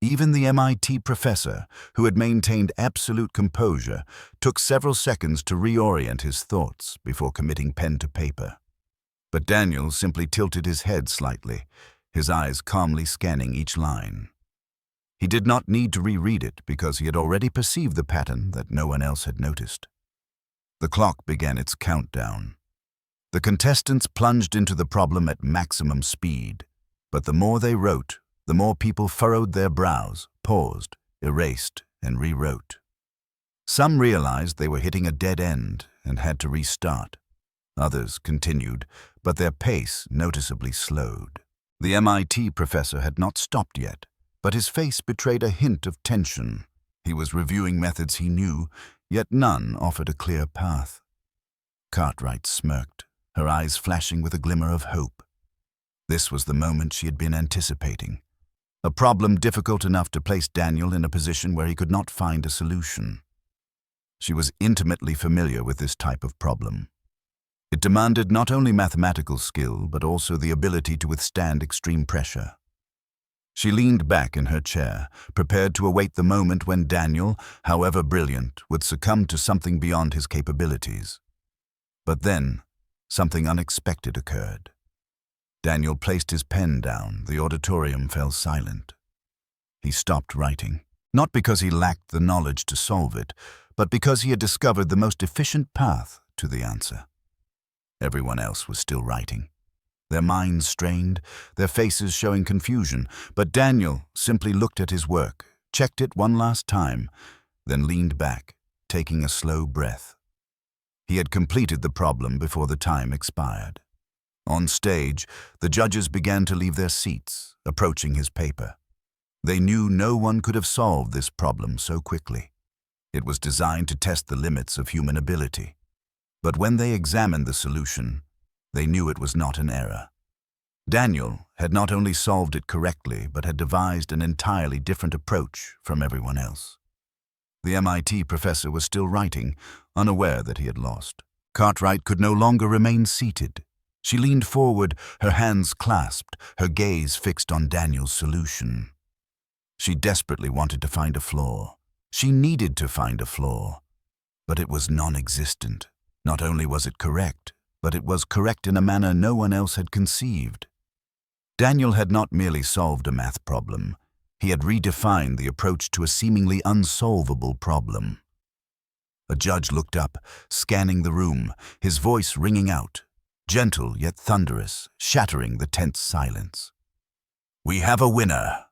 Even the MIT professor, who had maintained absolute composure, took several seconds to reorient his thoughts before committing pen to paper. But Daniel simply tilted his head slightly, his eyes calmly scanning each line. He did not need to reread it because he had already perceived the pattern that no one else had noticed. The clock began its countdown. The contestants plunged into the problem at maximum speed, but the more they wrote, the more people furrowed their brows, paused, erased, and rewrote. Some realized they were hitting a dead end and had to restart. Others continued, but their pace noticeably slowed. The MIT professor had not stopped yet, but his face betrayed a hint of tension. He was reviewing methods he knew, yet none offered a clear path. Cartwright smirked, her eyes flashing with a glimmer of hope. This was the moment she had been anticipating. A problem difficult enough to place Daniel in a position where he could not find a solution. She was intimately familiar with this type of problem. It demanded not only mathematical skill, but also the ability to withstand extreme pressure. She leaned back in her chair, prepared to await the moment when Daniel, however brilliant, would succumb to something beyond his capabilities. But then, something unexpected occurred. Daniel placed his pen down. The auditorium fell silent. He stopped writing, not because he lacked the knowledge to solve it, but because he had discovered the most efficient path to the answer. Everyone else was still writing, their minds strained, their faces showing confusion, but Daniel simply looked at his work, checked it one last time, then leaned back, taking a slow breath. He had completed the problem before the time expired. On stage, the judges began to leave their seats, approaching his paper. They knew no one could have solved this problem so quickly. It was designed to test the limits of human ability. But when they examined the solution, they knew it was not an error. Daniel had not only solved it correctly, but had devised an entirely different approach from everyone else. The MIT professor was still writing, unaware that he had lost. Cartwright could no longer remain seated. She leaned forward, her hands clasped, her gaze fixed on Daniel's solution. She desperately wanted to find a flaw. She needed to find a flaw, but it was non-existent. Not only was it correct, but it was correct in a manner no one else had conceived. Daniel had not merely solved a math problem. He had redefined the approach to a seemingly unsolvable problem. A judge looked up, scanning the room, his voice ringing out, gentle yet thunderous, shattering the tense silence. "We have a winner."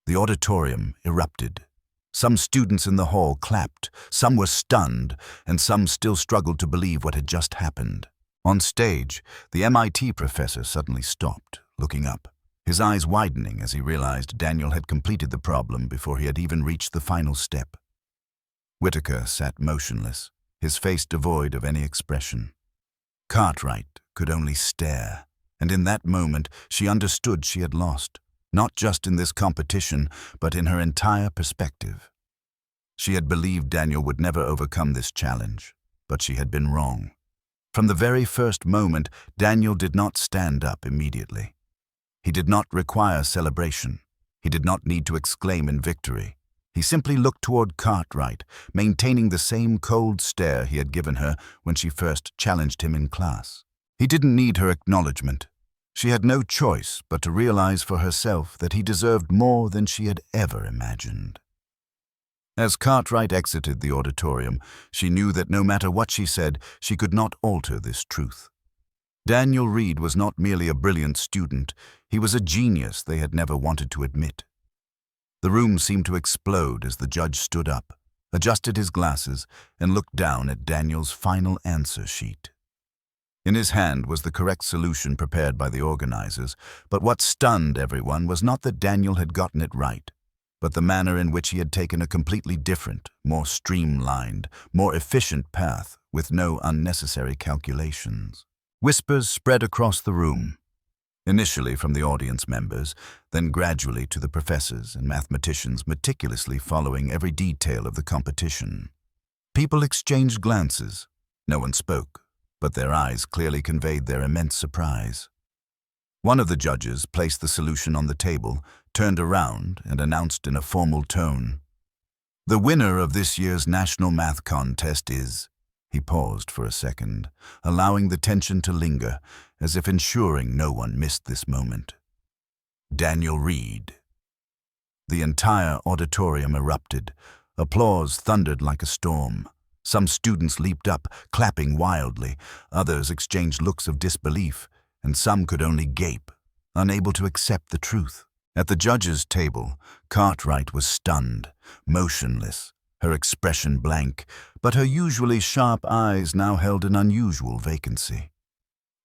The auditorium erupted. Some students in the hall clapped, some were stunned, and some still struggled to believe what had just happened. On stage, the MIT professor suddenly stopped, looking up, his eyes widening as he realized Daniel had completed the problem before he had even reached the final step. Whitaker sat motionless, his face devoid of any expression. Cartwright could only stare, and in that moment she understood she had lost. Not just in this competition, but in her entire perspective. She had believed Daniel would never overcome this challenge, but she had been wrong. From the very first moment, Daniel did not stand up immediately. He did not require celebration. He did not need to exclaim in victory. He simply looked toward Cartwright, maintaining the same cold stare he had given her when she first challenged him in class. He didn't need her acknowledgement. She had no choice but to realize for herself that he deserved more than she had ever imagined. As Cartwright exited the auditorium, she knew that no matter what she said, she could not alter this truth. Daniel Reed was not merely a brilliant student, he was a genius they had never wanted to admit. The room seemed to explode as the judge stood up, adjusted his glasses, and looked down at Daniel's final answer sheet. In his hand was the correct solution prepared by the organizers, but what stunned everyone was not that Daniel had gotten it right, but the manner in which he had taken a completely different, more streamlined, more efficient path with no unnecessary calculations. Whispers spread across the room, initially from the audience members, then gradually to the professors and mathematicians meticulously following every detail of the competition. People exchanged glances. No one spoke, but their eyes clearly conveyed their immense surprise. One of the judges placed the solution on the table, turned around, and announced in a formal tone, "The winner of this year's National Math Contest is..." He paused for a second, allowing the tension to linger, as if ensuring no one missed this moment. "Daniel Reed." The entire auditorium erupted. Applause thundered like a storm. Some students leaped up, clapping wildly. Others exchanged looks of disbelief, and some could only gape, unable to accept the truth. At the judges' table, Cartwright was stunned, motionless, her expression blank, but her usually sharp eyes now held an unusual vacancy.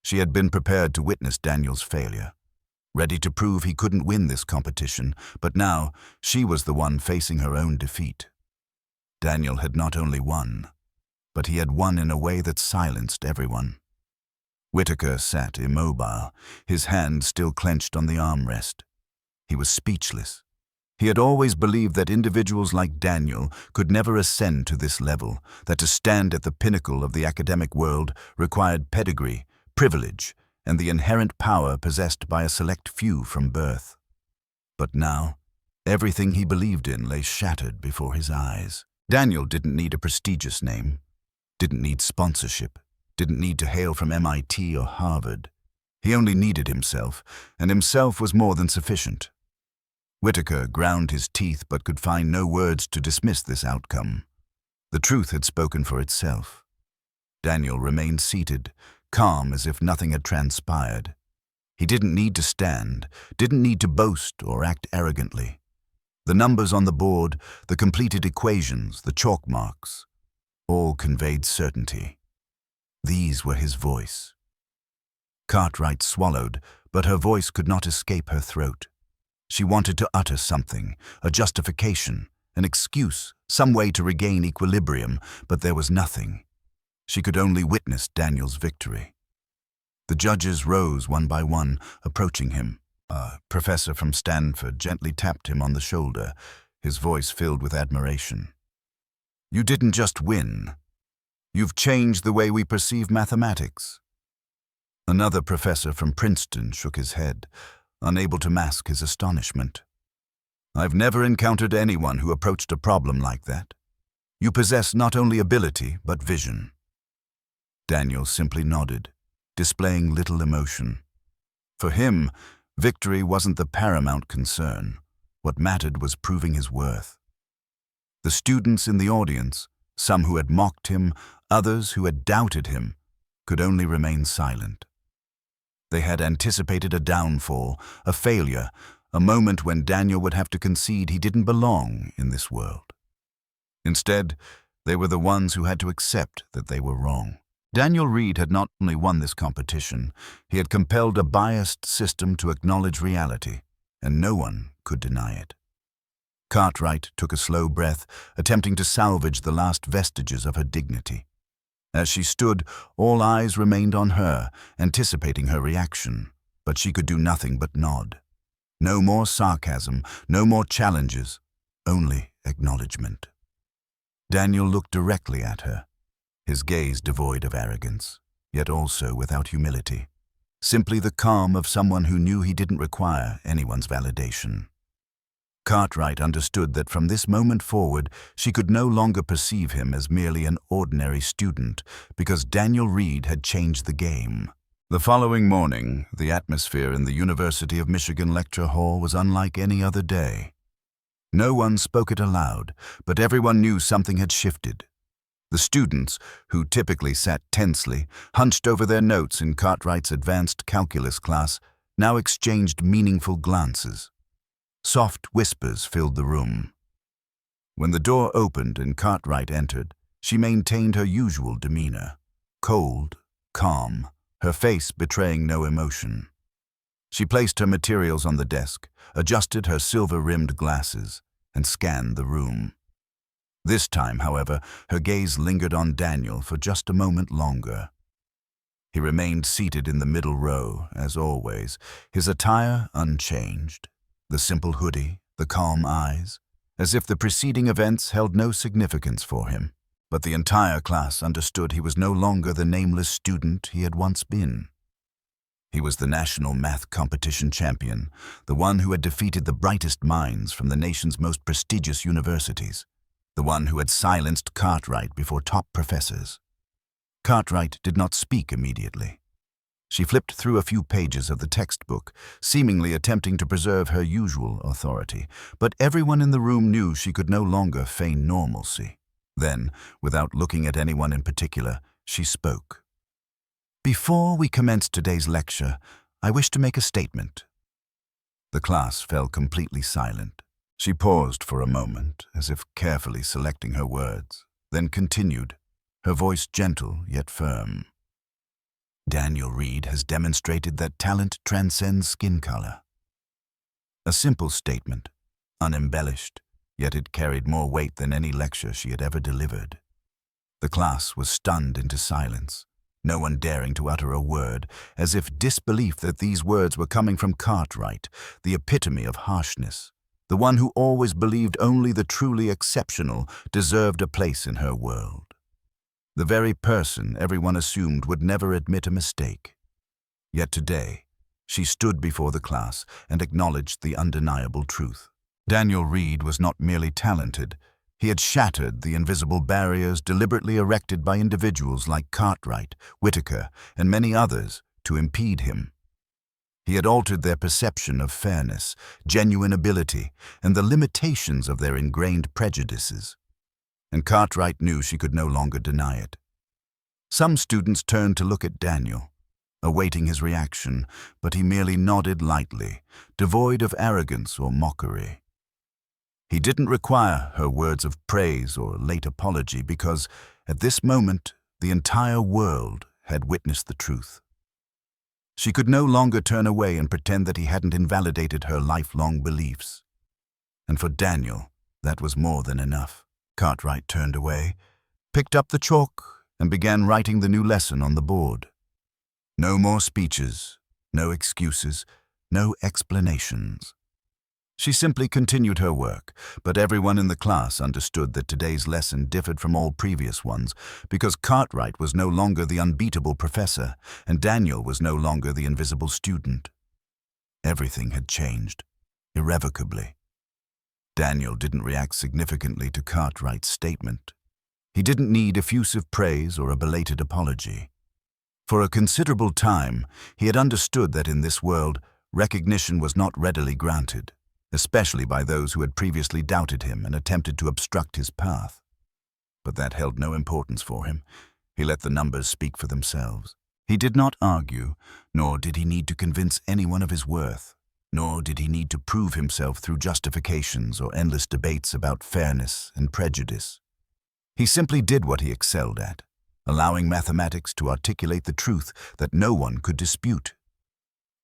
She had been prepared to witness Daniel's failure, ready to prove he couldn't win this competition, but now she was the one facing her own defeat. Daniel had not only won, but he had won in a way that silenced everyone. Whitaker sat immobile, his hand still clenched on the armrest. He was speechless. He had always believed that individuals like Daniel could never ascend to this level, that to stand at the pinnacle of the academic world required pedigree, privilege, and the inherent power possessed by a select few from birth. But now, everything he believed in lay shattered before his eyes. Daniel didn't need a prestigious name, didn't need sponsorship, didn't need to hail from MIT or Harvard. He only needed himself, and himself was more than sufficient. Whitaker ground his teeth but could find no words to dismiss this outcome. The truth had spoken for itself. Daniel remained seated, calm as if nothing had transpired. He didn't need to stand, didn't need to boast or act arrogantly. The numbers on the board, the completed equations, the chalk marks, all conveyed certainty. These were his voice. Cartwright swallowed, but her voice could not escape her throat. She wanted to utter something, a justification, an excuse, some way to regain equilibrium, but there was nothing. She could only witness Daniel's victory. The judges rose one by one, approaching him. A professor from Stanford gently tapped him on the shoulder, his voice filled with admiration. "You didn't just win. You've changed the way we perceive mathematics." Another professor from Princeton shook his head, unable to mask his astonishment. "I've never encountered anyone who approached a problem like that. You possess not only ability, but vision." Daniel simply nodded, displaying little emotion. For him, victory wasn't the paramount concern. What mattered was proving his worth. The students in the audience, some who had mocked him, others who had doubted him, could only remain silent. They had anticipated a downfall, a failure, a moment when Daniel would have to concede he didn't belong in this world. Instead, they were the ones who had to accept that they were wrong. Daniel Reed had not only won this competition, he had compelled a biased system to acknowledge reality, and no one could deny it. Cartwright took a slow breath, attempting to salvage the last vestiges of her dignity. As she stood, all eyes remained on her, anticipating her reaction, but she could do nothing but nod. No more sarcasm, no more challenges, only acknowledgement. Daniel looked directly at her, his gaze devoid of arrogance, yet also without humility. Simply the calm of someone who knew he didn't require anyone's validation. Cartwright understood that from this moment forward, she could no longer perceive him as merely an ordinary student, because Daniel Reed had changed the game. The following morning, the atmosphere in the University of Michigan lecture hall was unlike any other day. No one spoke it aloud, but everyone knew something had shifted. The students, who typically sat tensely, hunched over their notes in Cartwright's advanced calculus class, now exchanged meaningful glances. Soft whispers filled the room. When the door opened and Cartwright entered, she maintained her usual demeanor, cold, calm, her face betraying no emotion. She placed her materials on the desk, adjusted her silver-rimmed glasses, and scanned the room. This time, however, her gaze lingered on Daniel for just a moment longer. He remained seated in the middle row, as always, his attire unchanged. The simple hoodie, the calm eyes, as if the preceding events held no significance for him. But the entire class understood he was no longer the nameless student he had once been. He was the national math competition champion, the one who had defeated the brightest minds from the nation's most prestigious universities, the one who had silenced Cartwright before top professors. Cartwright did not speak immediately. She flipped through a few pages of the textbook, seemingly attempting to preserve her usual authority, but everyone in the room knew she could no longer feign normalcy. Then, without looking at anyone in particular, she spoke. "Before we commence today's lecture, I wish to make a statement." The class fell completely silent. She paused for a moment, as if carefully selecting her words, then continued, her voice gentle yet firm. "Daniel Reed has demonstrated that talent transcends skin color." A simple statement, unembellished, yet it carried more weight than any lecture she had ever delivered. The class was stunned into silence. no one daring to utter a word, as if disbelief that these words were coming from Cartwright, the epitome of harshness, the one who always believed only the truly exceptional deserved a place in her world. The very person everyone assumed would never admit a mistake. Yet today, she stood before the class and acknowledged the undeniable truth. Daniel Reed was not merely talented. He had shattered the invisible barriers deliberately erected by individuals like Cartwright, Whitaker, and many others to impede him. He had altered their perception of fairness, genuine ability, and the limitations of their ingrained prejudices. And Cartwright knew she could no longer deny it. Some students turned to look at Daniel, awaiting his reaction, but he merely nodded lightly, devoid of arrogance or mockery. He didn't require her words of praise or late apology because, at this moment, the entire world had witnessed the truth. She could no longer turn away and pretend that he hadn't invalidated her lifelong beliefs. And for Daniel, that was more than enough. Cartwright turned away, picked up the chalk, and began writing the new lesson on the board. No more speeches, no excuses, no explanations. She simply continued her work, but everyone in the class understood that today's lesson differed from all previous ones because Cartwright was no longer the unbeatable professor and Daniel was no longer the invisible student. Everything had changed, irrevocably. Daniel didn't react significantly to Cartwright's statement. He didn't need effusive praise or a belated apology. For a considerable time, he had understood that in this world, recognition was not readily granted, especially by those who had previously doubted him and attempted to obstruct his path. But that held no importance for him. He let the numbers speak for themselves. He did not argue, nor did he need to convince anyone of his worth, nor did he need to prove himself through justifications or endless debates about fairness and prejudice. He simply did what he excelled at, allowing mathematics to articulate the truth that no one could dispute.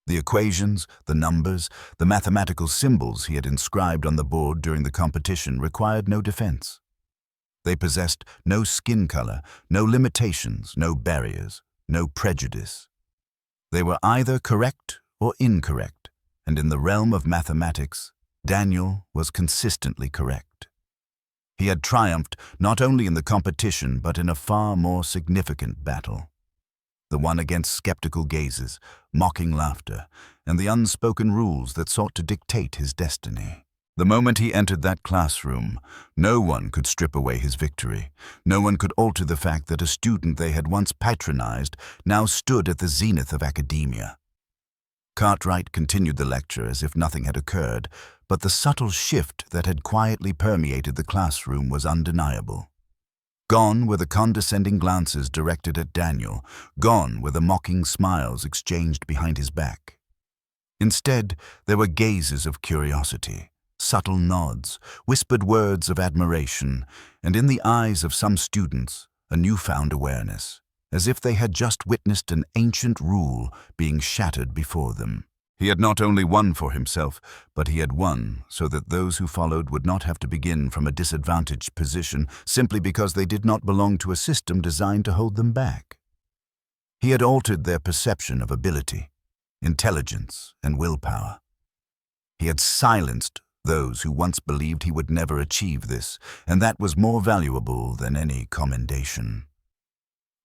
The equations, the numbers, the mathematical symbols he had inscribed on the board during the competition required no defense. They possessed no skin color, no limitations, no barriers, no prejudice. They were either correct or incorrect, and in the realm of mathematics, Daniel was consistently correct. He had triumphed not only in the competition but in a far more significant battle. The one against skeptical gazes, mocking laughter, and the unspoken rules that sought to dictate his destiny. The moment he entered that classroom, no one could strip away his victory. No one could alter the fact that a student they had once patronized now stood at the zenith of academia. Cartwright continued the lecture as if nothing had occurred, but the subtle shift that had quietly permeated the classroom was undeniable. Gone were the condescending glances directed at Daniel, gone were the mocking smiles exchanged behind his back. Instead, there were gazes of curiosity, subtle nods, whispered words of admiration, and in the eyes of some students, a newfound awareness, as if they had just witnessed an ancient rule being shattered before them. He had not only won for himself, but he had won so that those who followed would not have to begin from a disadvantaged position simply because they did not belong to a system designed to hold them back. He had altered their perception of ability, intelligence, and willpower. He had silenced those who once believed he would never achieve this, and that was more valuable than any commendation.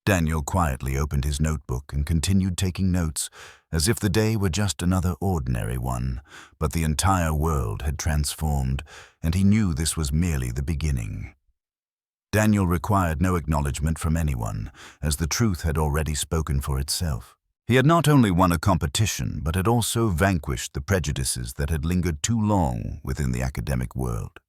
Daniel quietly opened his notebook and continued taking notes, as if the day were just another ordinary one, but the entire world had transformed, and he knew this was merely the beginning. Daniel required no acknowledgement from anyone, as the truth had already spoken for itself. He had not only won a competition, but had also vanquished the prejudices that had lingered too long within the academic world.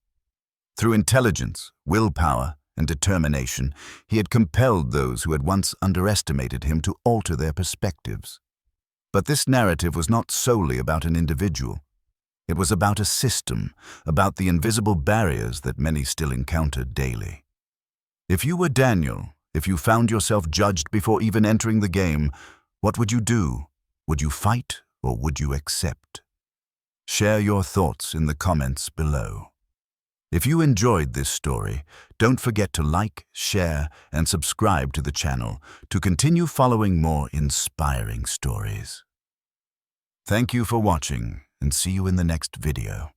Through intelligence, willpower, and determination, he had compelled those who had once underestimated him to alter their perspectives. But this narrative was not solely about an individual. It was about a system, about the invisible barriers that many still encountered daily. If you were Daniel, if you found yourself judged before even entering the game, what would you do? Would you fight or would you accept? Share your thoughts in the comments below. If you enjoyed this story, don't forget to like, share, and subscribe to the channel to continue following more inspiring stories. Thank you for watching, and see you in the next video.